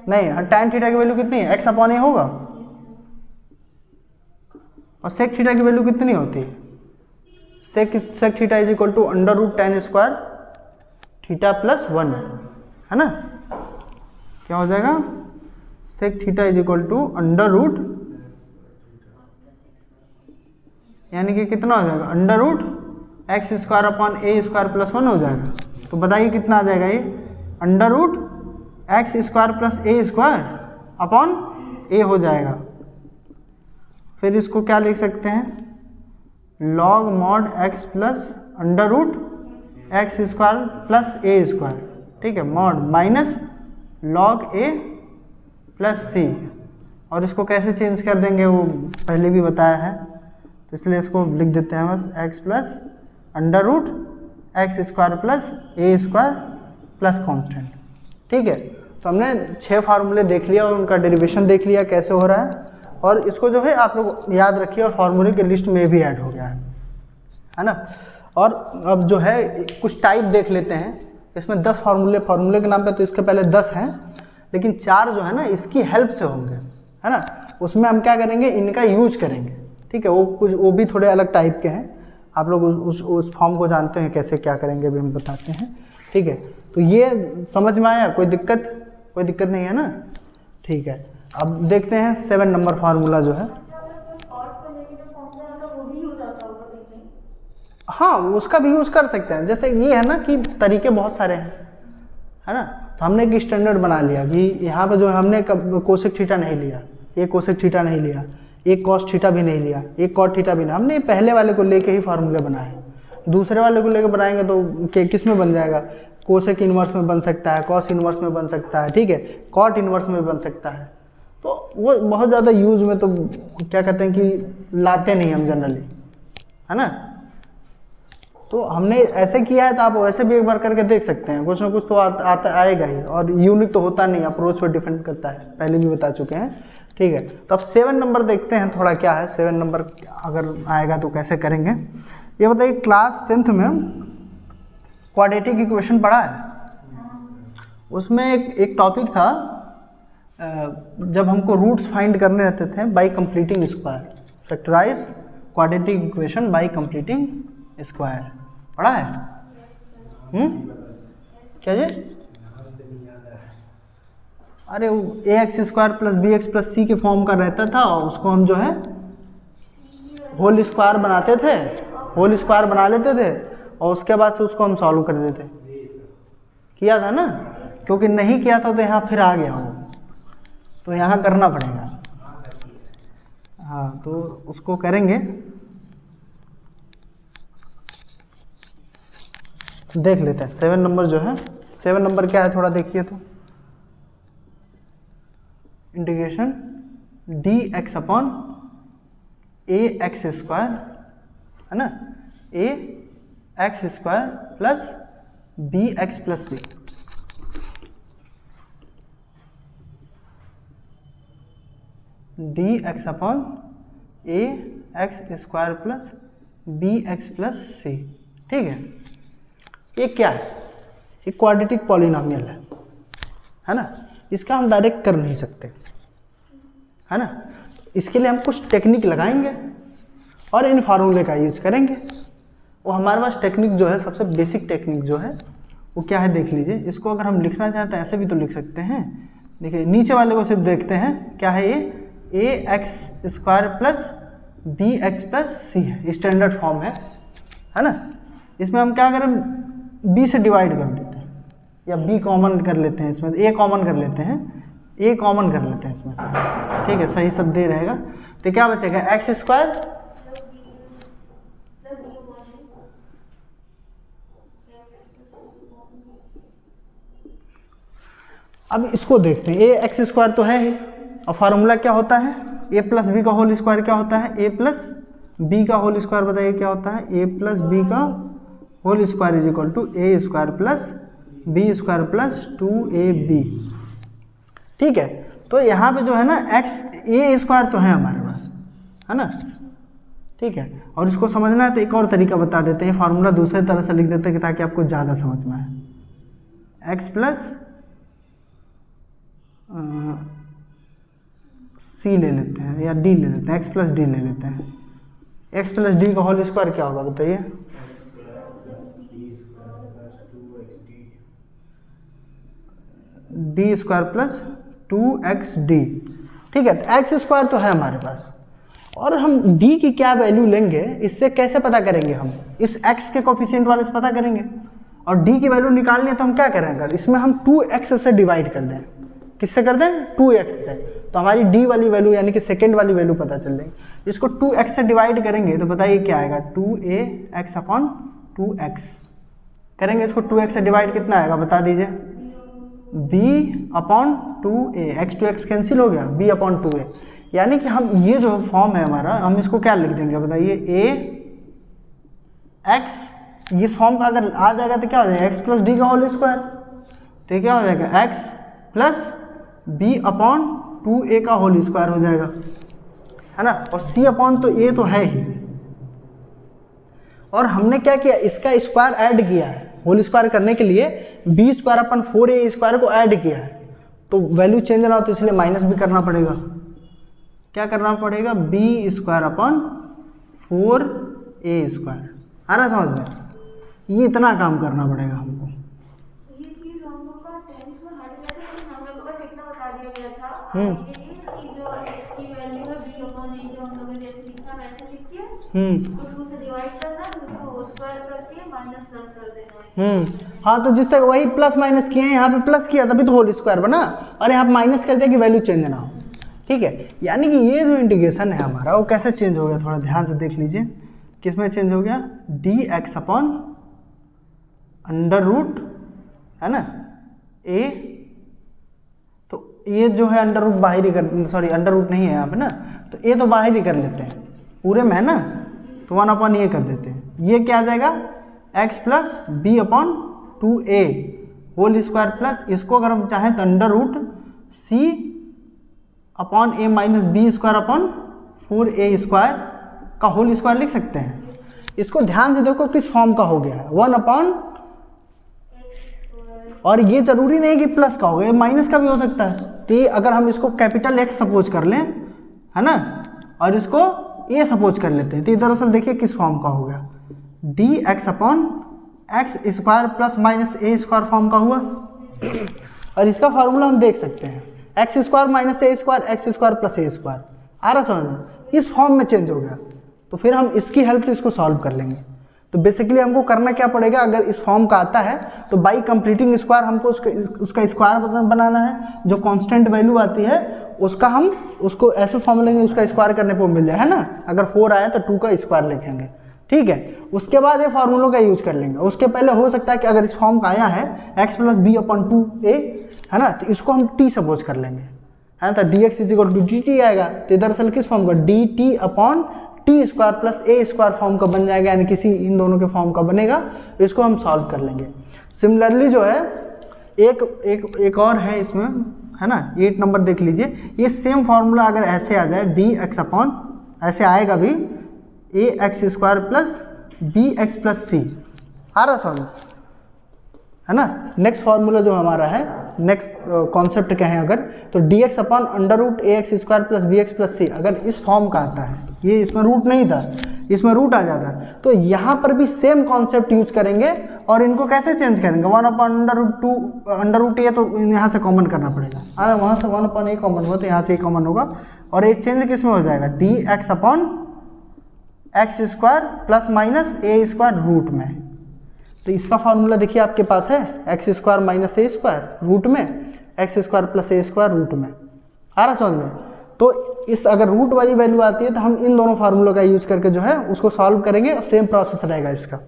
नहीं tan थीटा की वैल्यू कितनी है, एक्स अपॉन ए होगा, और सेक थीटा की वैल्यू कितनी होती है, sec theta is equal to under root tan square theta plus 1, है ना। क्या हो जाएगा, sec theta is equal to under root, यानी कि कितना हो जाएगा under root x square upon a square plus 1 हो जाएगा। तो बताइए कितना आ जाएगा, ये under root x square plus a square upon a हो जाएगा। फिर इसको क्या लिख सकते हैं, log mod x plus under root x square plus a square, ठीक है, mod minus log a plus c. और इसको कैसे चेंज कर देंगे वो पहले भी बताया है, तो इसलिए इसको लिख देते हैं बस x plus under root x square plus a square plus constant. ठीक है, तो हमने 6 फार्मूले देख लिया और उनका डेरिवेशन देख लिया कैसे हो रहा है, और इसको जो है आप लोग याद रखिए और फार्मूले के लिस्ट में भी ऐड हो गया है ना। और अब जो है कुछ टाइप देख लेते हैं, इसमें 10 फार्मूले के नाम पे तो इसके पहले 10 हैं, लेकिन 4 जो है ना इसकी हेल्प से होंगे, है ना। उसमें हम क्या करेंगे, इनका यूज करेंगे, ठीक है। वो भी थोड़े अलग टाइप के हैं, आप लोग उस फॉर्म को जानते हैं, कैसे क्या करेंगे भी हम बताते हैं, ठीक है। तो ये समझ में आया, कोई दिक्कत नहीं है ना, ठीक है। अब देखते हैं 7 नंबर फार्मूला जो है, हाँ उसका भी यूज़ कर सकते हैं। जैसे ये है ना कि तरीके बहुत सारे हैं, है ना। तो हमने एक स्टैंडर्ड बना लिया कि यहाँ पे जो हमने कोसेक थीटा नहीं लिया, ये कोसेक थीटा नहीं लिया, एक कॉस थीटा भी नहीं लिया, एक कॉट थीटा भी नहीं, हमने पहले वाले को लेके ही फार्मूले बनाए। दूसरे वाले को लेकर बनाएंगे तो किस में बन जाएगा, कोसेक इन्वर्स में बन सकता है, कॉस इन्वर्स में बन सकता है, ठीक है, कॉट इन्वर्स में बन सकता है। तो वो बहुत ज़्यादा यूज़ में तो क्या कहते हैं कि लाते नहीं हम जनरली, है ना। तो हमने ऐसे किया है, तो आप वैसे भी एक बार करके देख सकते हैं, कुछ ना कुछ तो आएगा ही, और यूनिक तो होता नहीं, अप्रोच पर डिपेंड करता है, पहले भी बता चुके हैं, ठीक है। तो अब 7 नंबर देखते हैं थोड़ा क्या है, 7 नंबर अगर आएगा तो कैसे करेंगे। ये बताइए, क्लास 10th में क्वाड्रेटिक इक्वेशन पढ़ा है, उसमें एक टॉपिक था, जब हमको रूट्स फाइंड करने रहते थे by completing square, factorise quadratic equation by completing square, पढ़ा है? क्या जी? अरे वो a x square plus b x plus c के फॉर्म का रहता था, उसको हम जो है होल स्क्वायर बनाते थे, होल स्क्वायर बना लेते थे, और उसके बाद से उसको हम सॉल्व कर देते। किया था ना, क्योंकि नहीं किया था तो यहाँ फिर आ गया वो, तो यहाँ करना पड़ेगा। हाँ, तो उसको करेंगे, देख लेते हैं 7 नंबर जो है। 7 नंबर क्या है थोड़ा देखिए तो, integration d x upon a x square, है ना, a x square plus b x plus c. D x upon a x square plus b x plus c, ठीक है। ये क्या है, ये क्वाड्रेटिक पॉलिनोमियल है ना, इसका हम डायरेक्ट कर नहीं सकते, है ना। इसके लिए हम कुछ टेक्निक लगाएंगे और इन फार्मूले का यूज करेंगे। वो हमारे पास टेक्निक जो है, सबसे बेसिक टेक्निक जो है वो क्या है देख लीजिए। इसको अगर हम लिखना चाहते हैं ऐसे भी तो लिख सकते हैं, देखिए नीचे वाले को सिर्फ देखते हैं, क्या है ये, a x square plus b x plus c है, स्टैंडर्ड फॉर्म है ना। इसमें हम क्या करें, बी से डिवाइड कर देते हैं या बी कॉमन कर लेते हैं, इसमें ए कॉमन कर लेते हैं, ए कॉमन कर लेते हैं इसमें से, ठीक है, सही सब दे रहेगा। तो क्या बचेगा, एक्स स्क्वायर अब इसको देखते हैं, ए एक्स स्क्वायर तो है ही, और फार्मूला क्या होता है, ए प्लस बी का होल स्क्वायर क्या होता है, ए प्लस बी का होल स्क्वायर बताइए क्या होता है, ए प्लस बी का whole square is equal to a square plus b square plus 2ab, ठीक है। तो यहाँ पे जो है ना एक्स ए स्क्वायर तो है हमारे पास, है ना, ठीक है। और इसको समझना है तो एक और तरीका बता देते हैं, फार्मूला दूसरे तरह से लिख देते हैं ताकि आपको ज़्यादा समझ में आए। एक्स प्लस सी ले लेते हैं या डी ले लेते हैं, एक्स प्लस डी ले लेते हैं। एक्स प्लस डी का होल स्क्वायर क्या होगा बताइए, डी स्क्वायर प्लस 2xd, ठीक है। तो एक्स स्क्वायर तो है हमारे पास, और हम d की क्या वैल्यू लेंगे, इससे कैसे पता करेंगे, हम इस x के कोफिशिएंट वाले से पता करेंगे, और d की वैल्यू निकालनी है तो हम क्या करेंगे, इसमें हम 2x से डिवाइड कर दें, किससे कर दें, 2x से, तो हमारी d वाली वैल्यू यानी कि सेकेंड वाली वैल्यू पता चल जाएगी। इसको 2x से डिवाइड करेंगे तो बताइए क्या आएगा, 2ax अपॉन 2x करेंगे, इसको 2x से डिवाइड कितना आएगा बता दीजिए, b upon 2a, x to x cancel हो गया, b अपॉन 2a, यानी कि हम ये जो फॉर्म है हमारा, हम इसको क्या लिख देंगे बताइए, a x, इस फॉर्म का अगर आ जाएगा तो क्या हो जाएगा, x प्लस डी का होल स्क्वायर, तो क्या हो जाएगा, x plus b upon 2a का होल स्क्वायर हो जाएगा, है ना, और c अपॉन तो a तो है ही, और हमने क्या किया, इसका स्क्वायर ऐड किया है, होल स्क्वायर करने के लिए b square upon 4a square को ऐड किया है, तो वैल्यू चेंज ना हो तो इसलिए माइनस भी करना पड़ेगा, क्या करना पड़ेगा, b square upon 4a square, आ रहा समझ में, ये इतना काम करना पड़ेगा हमको। ये चीज हम लोग का 10th में हट गया था, हम लोग को बस इतना बता दिया गया था कि जो x की वैल्यू है b अपॉन a, जो हम लोग ने जैसे लिखा वैसे लिखिए, उसको 2 से डिवाइड करना, उसको होल स्क्वायर करके माइनस प्लस कर देना। हाँ, तो जिस तक वही प्लस माइनस किए हैं, यहाँ पे प्लस किया तभी तो होल स्क्वायर बना, और यहाँ पे माइनस कर दिया कि वैल्यू चेंज ना हो, ठीक है। यानी कि ये जो इंटीग्रेशन है हमारा वो कैसे चेंज हो गया, थोड़ा ध्यान से देख लीजिए, किसमें चेंज हो गया, d x upon under root, है ना, ए, तो ये जो है अंडर रूट बाहर ही कर, सॉरी अंडर रूट नहीं है यहाँ पे ना, तो ए तो बाहर ही कर लेते हैं, पूरे में है ना, तो 1 अपॉन ये कर देते हैं, ये क्या आ जाएगा, x plus b upon 2a whole square plus, इसको अगर हम चाहें तो अंडर रूट c अपॉन a minus b square upon 4a square का होल स्क्वायर लिख सकते हैं। इसको ध्यान से देखो किस फॉर्म का हो गया है, 1 अपॉन, और ये जरूरी नहीं कि प्लस का हो गया, माइनस का भी हो सकता है, तो ये अगर हम इसको कैपिटल X सपोज कर लें, है ना, और इसको a सपोज कर लेते हैं, तो ये दरअसल देखिए किस फॉर्म का हो गया, d x upon x square plus minus a square form का हुआ, और इसका फार्मूला हम देख सकते हैं, x square minus a square, x square plus a square, आ रहा समझ में, इस फॉर्म में चेंज हो गया, तो फिर हम इसकी हेल्प से इसको सॉल्व कर लेंगे। तो बेसिकली हमको करना क्या पड़ेगा, अगर इस फॉर्म का आता है तो बाई कंप्लीटिंग स्क्वायर हमको उसका स्क्वायर बनाना है, जो कांस्टेंट वैल्यू आती है उसका हम उसको ऐसे फॉर्म लेंगे, उसका स्क्वायर करने पर मिल जाए, है ना, अगर 4 आया तो 2 का स्क्वायर लिखेंगे, ठीक है। उसके बाद ये फार्मूलों का यूज कर लेंगे। उसके पहले हो सकता है कि अगर इस फॉर्म का आया है x plus b upon 2a, है ना, तो इसको हम t सपोज कर लेंगे, है ना, तो dx is equal to dt आएगा, तो दरअसल किस फॉर्म का, dt upon t square plus a square form का बन जाएगा, यानी किसी इन दोनों के फॉर्म का बनेगा, तो इसको हम सॉल्व कर लेंगे। सिमिलरली जो है एक और है इसमें, है ना, 8 नंबर देख लीजिए, ये सेम फार्मूला अगर ऐसे आ जाए, डी एक्स अपॉन ऐसे आएगा भी, a x square plus b x plus c, आ रहा समझ, है ना। नेक्स्ट फार्मूला जो हमारा है, नेक्स्ट कॉन्सेप्ट कहें अगर, तो d x upon under root a x square plus b x plus c, अगर इस फॉर्म का आता है, ये इसमें रूट नहीं था, इसमें रूट आ जाता है। तो यहाँ पर भी सेम कॉन्सेप्ट यूज करेंगे और इनको कैसे चेंज करेंगे, 1/√2 √a तो यहाँ से कॉमन करना पड़ेगा, वहाँ से 1/a कॉमन हुआ तो यहाँ से कॉमन होगा और एक चेंज किस में हो जाएगा, dx/x² plus minus a² root में। तो इसका फॉर्मूला देखिए आपके पास है x² माइनस a² रूट में x² प्लस a² रूट में। आ रहा समझ में। तो इस अगर रूट वाली वैल्यू आती है तो हम इन दोनों फार्मूलों का यूज करके जो है उसको सॉल्व करेंगे और सेम प्रोसेस रहेगा इसका।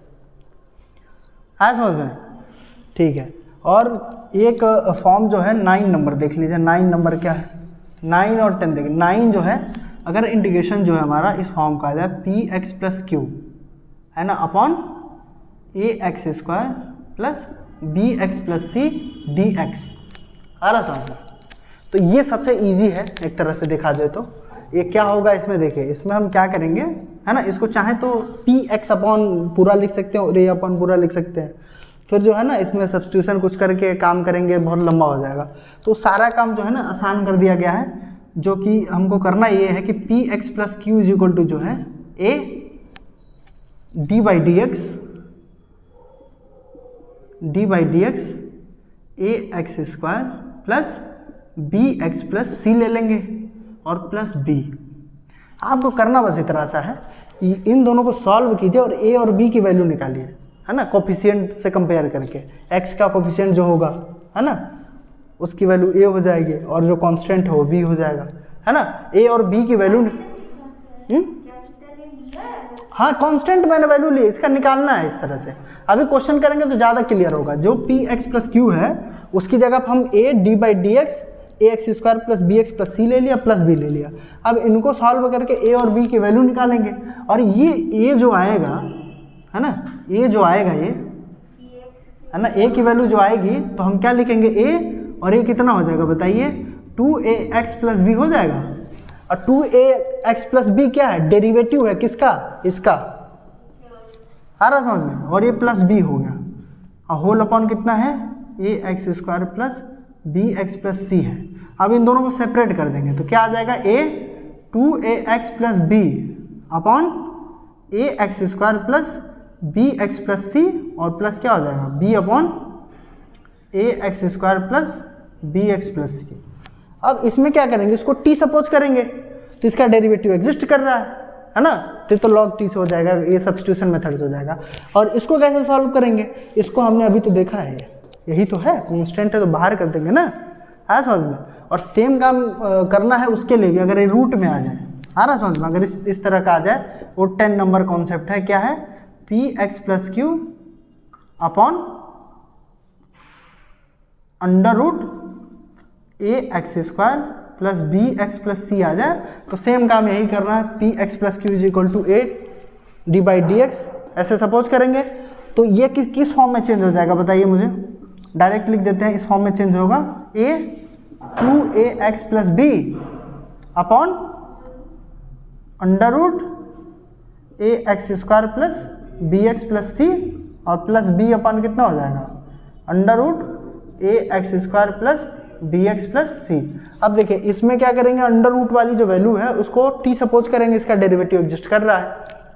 आया समझ में, ठीक है। और एक फॉर्म जो है 9 नंबर देख लीजिए, 9 नंबर क्या है, 9 और 10 देखिए। 9 जो है अगर इंटीग्रेशन जो है हमारा इस फॉर्म का आ जाए px प्लस क्यू है ना upon ax² plus bx plus c dx। आ रहा समझ में। तो ये सबसे इजी है एक तरह से देखा जाए तो। ये क्या होगा इसमें देखिए, इसमें हम क्या करेंगे है ना, इसको चाहे तो px अपॉन पूरा लिख सकते हैं और a अपॉन पूरा लिख सकते हैं, फिर जो है ना इसमें सब्स्टिट्यूशन कुछ करके काम करेंगे, बहुत लंबा हो जाएगा। तो सारा काम जो है ना आसान कर दिया गया है, जो कि हमको करना ये है कि px plus q is equal to जो है a d/dx ax² plus bx plus c ले लेंगे और प्लस b। आपको करना बस इतना सा है, इन दोनों को सॉल्व कीजिए और a और b की वैल्यू निकालिए है ना, कोफिशिएंट से कंपेयर करके। x का कोफिशिएंट जो होगा है ना उसकी वैल्यू a हो जाएगी और जो कांस्टेंट है वो b हो जाएगा है ना। a और b की वैल्यू हाँ कांस्टेंट मैंने वैल्यू ली, इसका निकालना है इस तरह से। अभी क्वेश्चन करेंगे तो ज़्यादा क्लियर होगा। जो px प्लस क्यू है उसकी जगह पर हम a d/dx ax² plus bx plus c ले लिया प्लस b ले लिया। अब इनको सॉल्व करके a और b की वैल्यू निकालेंगे और ये a जो आएगा है ना, a जो आएगा ये है ना, a की वैल्यू जो आएगी तो हम क्या लिखेंगे a और a कितना हो जाएगा बताइए, 2ax प्लस b हो जाएगा। और 2ax प्लस b क्या है, डेरिवेटिव है किसका, इसका। आ रहा समझ में। और ये प्लस b हो गया और होल अपॉन कितना है ax² plus bx plus c है। अब इन दोनों को सेपरेट कर देंगे तो क्या आ जाएगा, a 2ax plus b upon ax² plus bx plus c और प्लस क्या हो जाएगा b upon ax² plus bx plus c। अब इसमें क्या करेंगे, इसको t सपोज करेंगे तो इसका डेरिवेटिव एग्जिस्ट कर रहा है ना, तो log t से हो जाएगा, ये सब्स्टिट्यूशन मेथड से हो जाएगा। और इसको कैसे सॉल्व करेंगे, इसको हमने अभी तो देखा है, यही तो है कांस्टेंट है तो बाहर कर देंगे ना, है समझ में। और सेम काम करना है उसके लिए भी, अगर ये रूट में आ जाए, आ रहा समझ में, अगर इस तरह का आ जाए वो 10 नंबर कॉन्सेप्ट है, क्या है px plus q upon √ax² plus bx plus c आ जाए तो सेम काम यही करना है, px plus q is equal to a d/dx ऐसे सपोज करेंगे। तो ये किस फॉर्म में चेंज हो जाएगा बताइए मुझे, डायरेक्ट लिख देते हैं, इस फॉर्म में चेंज होगा a 2ax plus b upon √ax² plus bx plus c और प्लस b अपॉन कितना हो जाएगा √ax² plus bx plus c। अब देखिए इसमें क्या करेंगे, अंडर रूट वाली जो वैल्यू है उसको t सपोज करेंगे, इसका डेरिवेटिव एग्जिस्ट कर रहा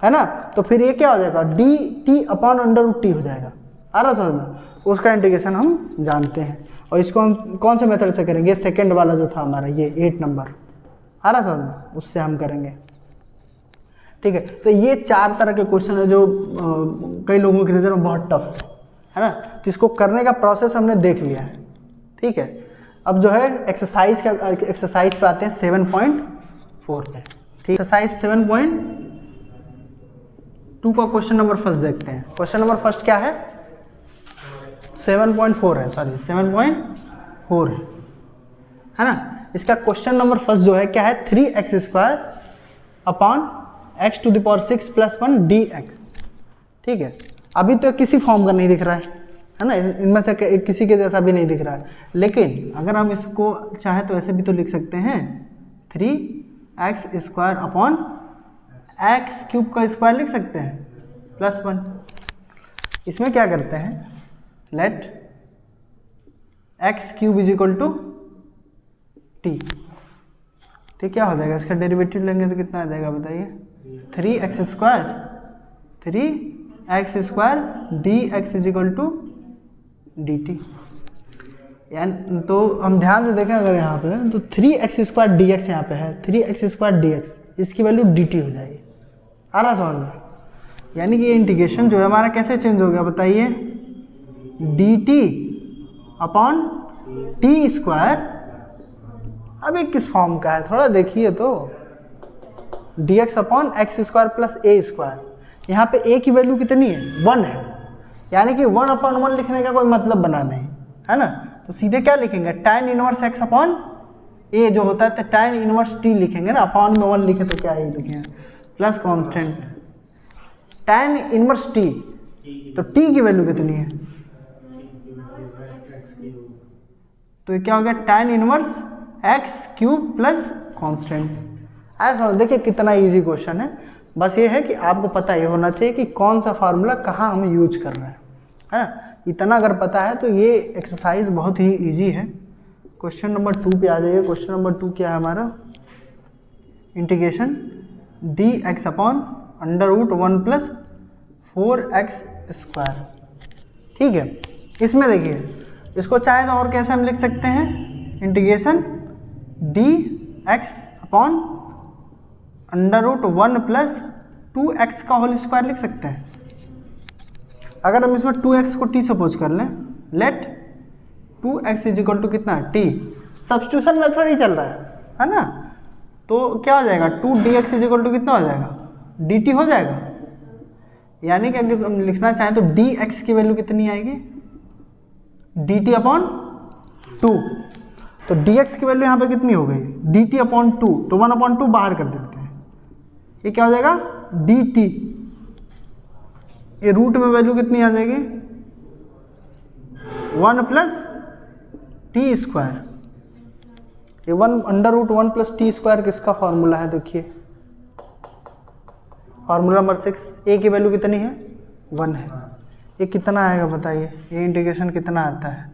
है ना, तो फिर ये क्या हो जाएगा dt अपॉन √t हो जाएगा। आ रहा समझ में, उसका इंटीग्रेशन हम जानते हैं और इसको हम कौन से मेथड से करेंगे, सेकंड वाला जो था हमारा ये 8 नंबर, आ रहा समझ में, उससे हम करेंगे। ठीक है, तो ये 4 तरह के क्वेश्चन है जो कई लोगों की नज़र में बहुत टफ है ना, तो इसको करने का प्रोसेस हमने देख लिया है। ठीक है, अब जो है एक्सरसाइज पे आते हैं 7.4 पे। ठीक, एक्सरसाइज 7.2 का क्वेश्चन नंबर फर्स्ट देखते हैं। क्वेश्चन नंबर फर्स्ट क्या है, 7.4 है, सॉरी 7.4 है ना। इसका क्वेश्चन नंबर फर्स्ट जो है क्या है, 3x² upon x⁶ plus 1 dx। ठीक है, अभी तो किसी फॉर्म का नहीं दिख रहा है ना, इनमें से किसी के जैसा भी नहीं दिख रहा है, लेकिन अगर हम इसको चाहे तो ऐसे भी तो लिख सकते हैं 3x² अपॉन x³ का स्क्वायर लिख सकते हैं प्लस 1। इसमें क्या करते हैं, let x³ is equal to t। ठीक, क्या हो जाएगा, इसका डेरिवेटिव लेंगे तो कितना आ जाएगा बताइए, 3x² dx is equal to dt। यानी तो हम ध्यान से देखें अगर यहाँ पे तो 3x² dx यहाँ पे है, 3x² dx, इसकी वैल्यू dt हो जाएगी। आ रहा समझ में? यानी कि ये इंटीग्रेशन जो है हमारा कैसे चेंज हो गया बताइए, dt अपॉन t²। अब ये किस फॉर्म का है थोड़ा देखिए तो, dx upon x² plus a²। यहाँ पे a की वैल्यू कितनी है, 1 है, यानी कि 1/1 लिखने का कोई मतलब बना नहीं है ना। तो सीधे क्या लिखेंगे, tan inverse x upon a जो होता है तो tan इनवर्स t लिखेंगे ना, अपॉन में 1 लिखे तो क्या ही लिखेंगे, plus constant tan inverse t। तो t की वैल्यू कितनी है, तो ये क्या हो गया, tan inverse x³ plus constant. ऐसा देखिए कितना इजी क्वेश्चन है। बस ये है कि आपको पता ये होना चाहिए कि कौन सा फार्मूला कहाँ हम यूज कर रहे हैं, है ना। इतना अगर पता है तो ये एक्सरसाइज बहुत ही इजी है। क्वेश्चन नंबर 2 पे आ जाइए। क्वेश्चन नंबर 2 क्या है हमारा, integration dx upon √1 plus 4x²। ठीक है, इसमें देखिए इसको चाहे तो और कैसे हम लिख सकते हैं, integration dx upon √1 plus 2x का होल स्क्वायर लिख सकते हैं। अगर हम इसमें 2x को t सपोज कर लें, लेट 2x इजिकल टू कितना है t, सब्स्टिट्यूशन मेथड ही चल रहा है ना। तो क्या हो जाएगा, 2dx इजिकल टू कितना हो जाएगा, dt हो जाएगा। यानी कि अगर हम लिखना चाहें तो dx की वैल्यू कितनी आएगी, dt अपॉन 2। तो dx की वैल्यू यहाँ पे कितनी हो गई, dt अपॉन 2, तो 1/2 बाहर कर देते हैं, ये क्या हो जाएगा dt। ये रूट में वैल्यू कितनी आ जाएगी, 1 प्लस t²। ये 1/1 प्लस t² किसका फॉर्मूला है, देखिए फार्मूला नंबर 6। a की वैल्यू कितनी है, 1 है। ये कितना आएगा बताइए, ये इंटीग्रेशन कितना आता है,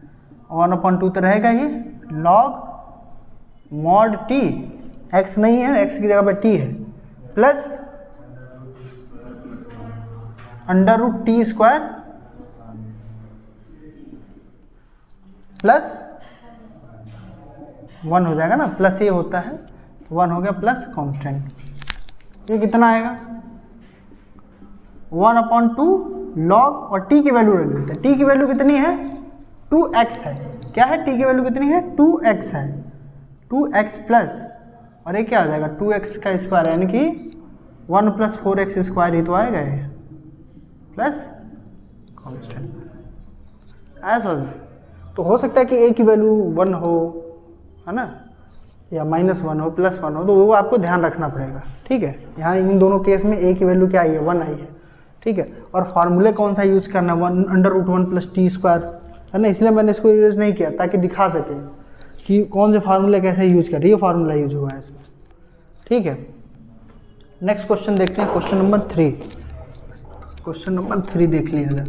1/2 तो रहेगा ही, log mod t, x नहीं है, x की जगह पे t है, प्लस √t² प्लस 1 हो जाएगा ना, प्लस ये होता है तो 1 हो गया प्लस कांस्टेंट। ये कितना आएगा, 1/2 लॉग, और t की वैल्यू रख देते हैं। t की वैल्यू कितनी है, 2x है। क्या है, t की वैल्यू कितनी है, 2x है, 2x प्लस, और ये क्या आ जाएगा 2x का स्क्वायर, यानी कि 1 प्लस 4x² ही तो आएगा ये, प्लस कांस्टेंट। ऐसा तो हो सकता है कि a की वैल्यू 1 हो, है ना, या -1 हो, +1 हो, तो वो आपको ध्यान रखना पड़ेगा। ठीक है, यहाँ इन दोनों केस में a की वैल्यू क्या आई है, 1 आई है। ठीक है, और फार्मूले कौन सा यूज करना है, √1 प्लस t², है ना, इसलिए मैंने इसको यूज नहीं किया ताकि दिखा सके कि कौन से फार्मूले कैसे यूज कर, ये फार्मूला यूज हुआ है इसमें। ठीक है, नेक्स्ट क्वेश्चन देखते हैं, क्वेश्चन नंबर 3। क्वेश्चन नंबर 3 देख लीजिए।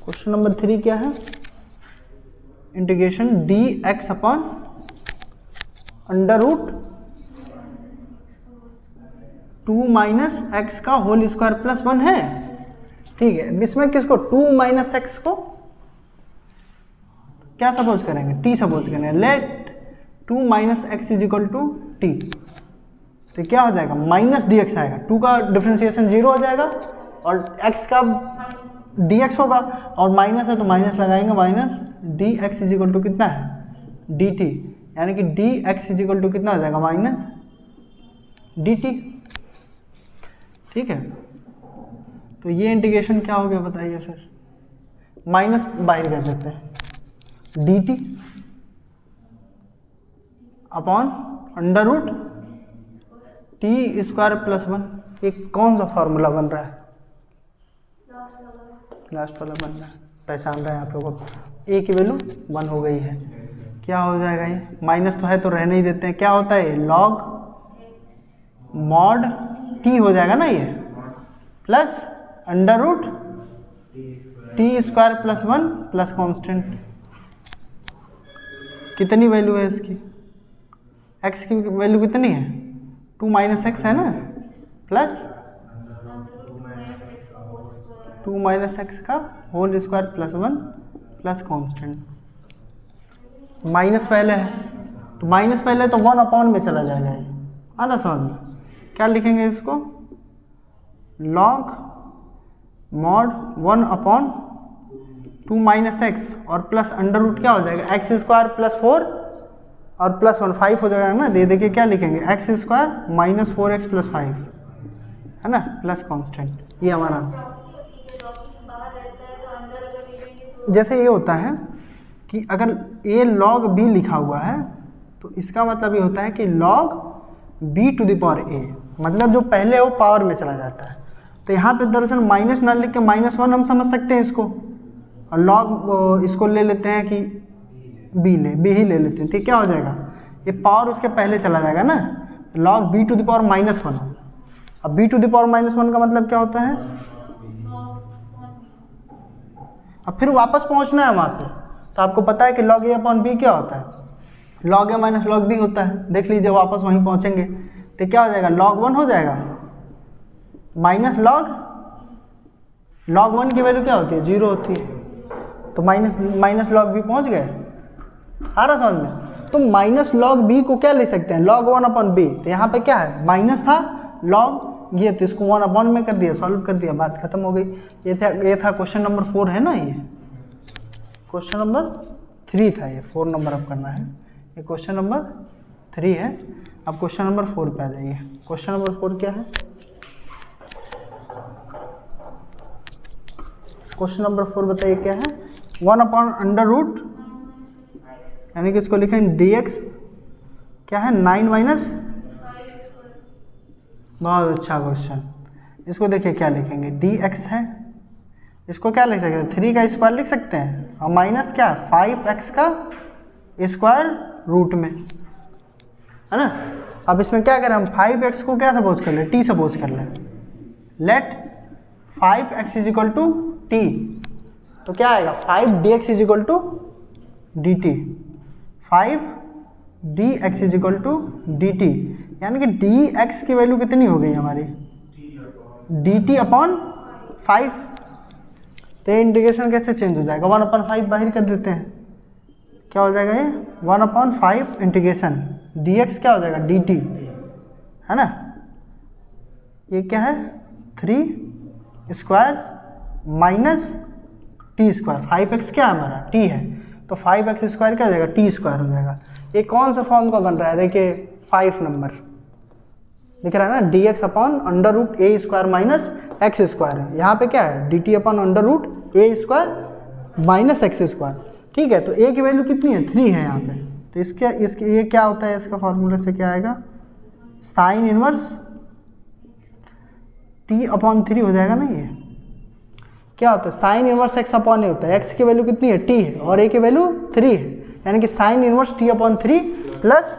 क्वेश्चन नंबर 3 क्या है, integration dx upon √2 minus x का होल स्क्वायर प्लस 1 है। ठीक है, इसमें किसको, 2 माइनस x को क्या सपोज करेंगे, t सपोज करेंगे, let 2 minus x is equal to t. तो क्या हो जाएगा, माइनस dx आएगा, 2 का डिफ्रेंसिएशन 0 हो जाएगा और x का dx होगा, और माइनस है तो माइनस लगाएंगे, माइनस dx इजिकल टू कितना है dt, यानी कि dx इजिकल टू कितना हो जाएगा, माइनस dt। ठीक है, तो ये इंटीग्रेशन क्या हो गया बताइए, फिर माइनस बाहर कर देते हैं, dt अपॉन √t² प्लस 1। ये कौन सा फॉर्मूला बन रहा है, लास्ट वाला बन रहा है, पहचान रहे हैं आप लोगों को। a की वैल्यू 1 हो गई है, क्या हो जाएगा, ये माइनस तो है तो रहने ही देते हैं, क्या होता है log mod t हो जाएगा ना ये, plus √t² plus 1 plus constant. कितनी वैल्यू है इसकी, x की वैल्यू कितनी है 2 माइनस एक्स है ना, प्लस 2 माइनस एक्स का whole square plus 1 plus constant. Minus पहले है तो माइनस पहले तो 1 अपॉन में चला जाएगा ये, आना समझ में। क्या लिखेंगे इसको, log mod 1 upon 2 minus x और प्लस अंडर रूट क्या हो जाएगा एक्स स्क्वायर प्लस 4 और प्लस 1 5 हो जाएगा ना। दे देखिए क्या लिखेंगे x square minus 4x plus 5 है ना, प्लस कांस्टेंट। ये हमारा जैसे ये होता है कि अगर a log b लिखा हुआ है तो इसका मतलब ये होता है कि log b to the power a, मतलब जो पहले है वो पावर में चला जाता है। तो यहाँ पे दरअसल माइनस ना लिख के -1 हम समझ सकते हैं इसको, और log इसको ले लेते हैं कि b ही ले लेते हैं, तो क्या हो जाएगा ये पावर उसके पहले चला जाएगा ना, log b to the power -1। अब b टू द पावर -1 का मतलब क्या होता है, अब फिर वापस पहुंचना है वहाँ पे, तो आपको पता है कि log a अपॉन b क्या होता है, log a minus log b होता है। देख लीजिए वापस वहीं पहुंचेंगे तो क्या हो जाएगा log 1 हो जाएगा माइनस log 1 की वैल्यू क्या होती है 0 होती है, तो माइनस log b पहुंच गए, आ रहा समझ में। तो माइनस log b को क्या ले सकते हैं log 1 अपॉन b, तो यहाँ पे क्या है माइनस था log ये, तो इसको 1 अपॉन में कर दिया, सॉल्व कर दिया, बात खत्म हो गई। ये था क्वेश्चन नंबर 4 है ना, ये क्वेश्चन नंबर 3 था, ये 4 नंबर अब करना है, ये क्वेश्चन नंबर 3 है। अब क्वेश्चन नंबर 4 पे आ जाइए। क्वेश्चन नंबर 4 क्या है, क्वेश्चन नंबर 4 बताइए क्या है, 1 अपॉन अंडर रूट, यानी कि इसको लिखें dx क्या है 9 माइनस, बहुत अच्छा क्वेश्चन। इसको देखिए क्या लिखेंगे dx है, इसको क्या लिख सकते हैं 3 का स्क्वायर लिख सकते हैं, और माइनस क्या 5x का स्क्वायर रूट में, है ना। अब इसमें क्या करें हम 5x को क्या सपोज कर लें, t सपोज कर लें, let 5x is equal to t, तो क्या आएगा 5dx is equal to dt, 5dx is equal to dt, यानी कि dx की वैल्यू कितनी हो गई हमारी dt अपॉन 5। तो इंटीग्रेशन कैसे चेंज हो जाएगा, 1 अपॉन 5 बाहर कर देते हैं, क्या हो जाएगा ये 1 अपॉन 5 इंटीग्रेशन dx क्या हो जाएगा dt, है ना। ये क्या है 3 square minus T square, 5x क्या है हमारा t है, तो 5x स्क्वायर क्या हो जाएगा t स्क्वायर हो जाएगा। ये कौन सा फॉर्म का बन रहा है, देखिए 5 नंबर दिख रहा है ना, dx upon under root a square minus x square है, यहाँ पे क्या है dt upon under root a square minus x square, ठीक है। तो a की वैल्यू कितनी है 3 है यहाँ पे, तो इसके ये क्या होता है, इसका फॉर्मूला से क्या आएगा साइन इनवर्स t अपॉन 3 हो जाएगा ना। ये क्या होता है साइन इनवर्स x अपॉन ए होता है, x की वैल्यू कितनी है t है और a की वैल्यू 3 है, यानी कि sine inverse t upon 3 plus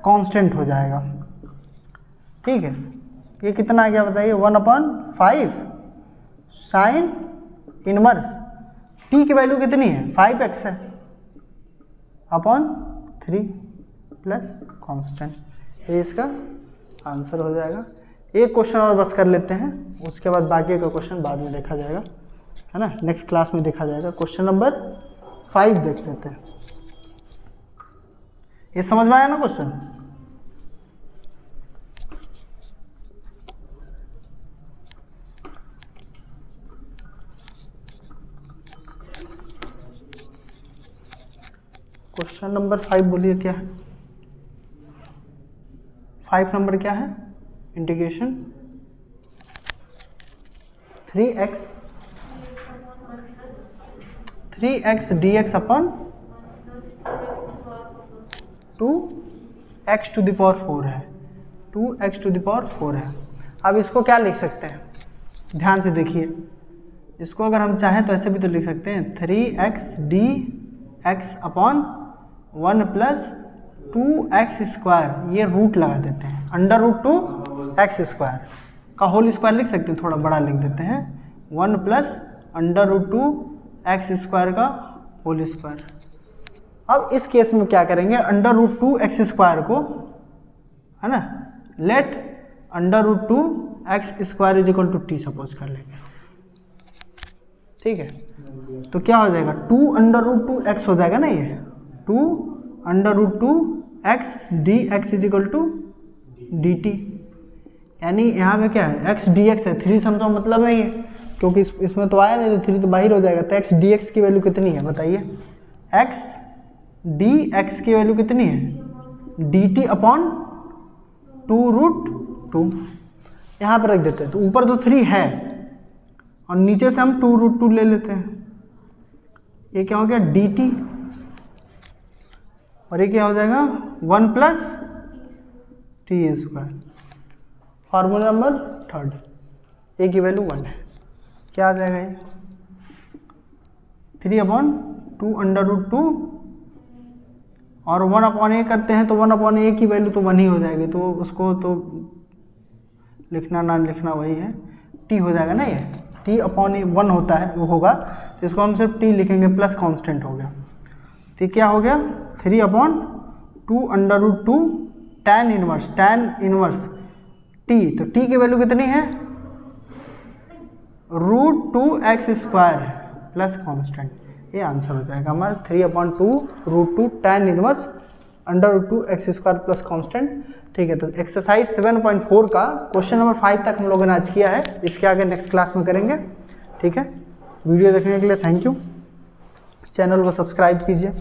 constant हो जाएगा, ठीक है। ये कितना आ गया बताइए 1 अपॉन 5 साइन इनवर्स t की वैल्यू कितनी है 5x है अपॉन 3 प्लस कांस्टेंट, ये इसका आंसर हो जाएगा। एक क्वेश्चन और बस कर लेते हैं, उसके बाद बाकी का क्वेश्चन बाद में देखा जाएगा, है ना, नेक्स्ट क्लास में देखा जाएगा। क्वेश्चन नंबर 5 देख लेते हैं, ये समझ में आया ना क्वेश्चन। क्वेश्चन नंबर 5 बोलिए क्या है, 5 नंबर क्या है integration 3x dx upon 2x to the power 4 है, 2x टू द पावर 4 है। अब इसको क्या लिख सकते हैं, ध्यान से देखिए, इसको अगर हम चाहें तो ऐसे भी तो लिख सकते हैं 3x dx upon 1 plus 2x square, ये रूट लगा देते हैं, अंडर रूट 2x स्क्वायर का होल स्क्वायर लिख सकते हैं, थोड़ा बड़ा लिख देते हैं 1 plus under root 2x square का होल स्क्वायर, अब इस केस में क्या करेंगे, अंडर रूट 2 एक्स स्क्वायर को, है ना, let under root 2 x square is equal to t suppose कर लेंगे, ठीक है। तो क्या हो जाएगा, 2 अंडर रूट 2 एक्स हो जाएगा ना, ये 2 under root 2 x d x is equal to d t, यानी यहाँ पे क्या है, एक्स डी एक्स है, 3 सम का मतलब नहीं है क्योंकि इसमें तो आया नहीं, तो 3 तो बाहर हो जाएगा। तो एक्स डी एक्स की वैल्यू कितनी है बताइए, एक्स डी एक्स की वैल्यू कितनी है, डी टी अपॉन 2 रूट 2, यहाँ पर रख देते हैं। तो ऊपर तो 3 है और नीचे से हम 2 रूट 2 ले लेते हैं, ये क्या हो गया डी टी, और ये क्या हो जाएगा 1 plus T square. Formula number 3, ए की वैल्यू 1 है, क्या आ जाएगा ये 3/2 अंडर रूट 2 और 1/a करते हैं तो 1/a की वैल्यू तो 1 ही हो जाएगी, तो उसको तो लिखना ना लिखना वही है, टी हो जाएगा ना, ये t/1 होता है वो होगा, तो इसको हम सिर्फ t लिखेंगे, प्लस कांस्टेंट हो गया। तो क्या हो गया 3/2 under root 2 tan inverse t, तो t की वैल्यू कितनी है √2x² प्लस कांस्टेंट, ये आंसर हो जाएगा हमारा 3/2 √2 tan inverse under root 2x² plus constant, ठीक है। तो एक्सरसाइज 7.4 का क्वेश्चन नंबर 5 तक हम लोगों ने आज किया है, इसके आगे नेक्स्ट क्लास में करेंगे, ठीक है। वीडियो देखने के लिए थैंक यू, चैनल को सब्सक्राइब कीजिए।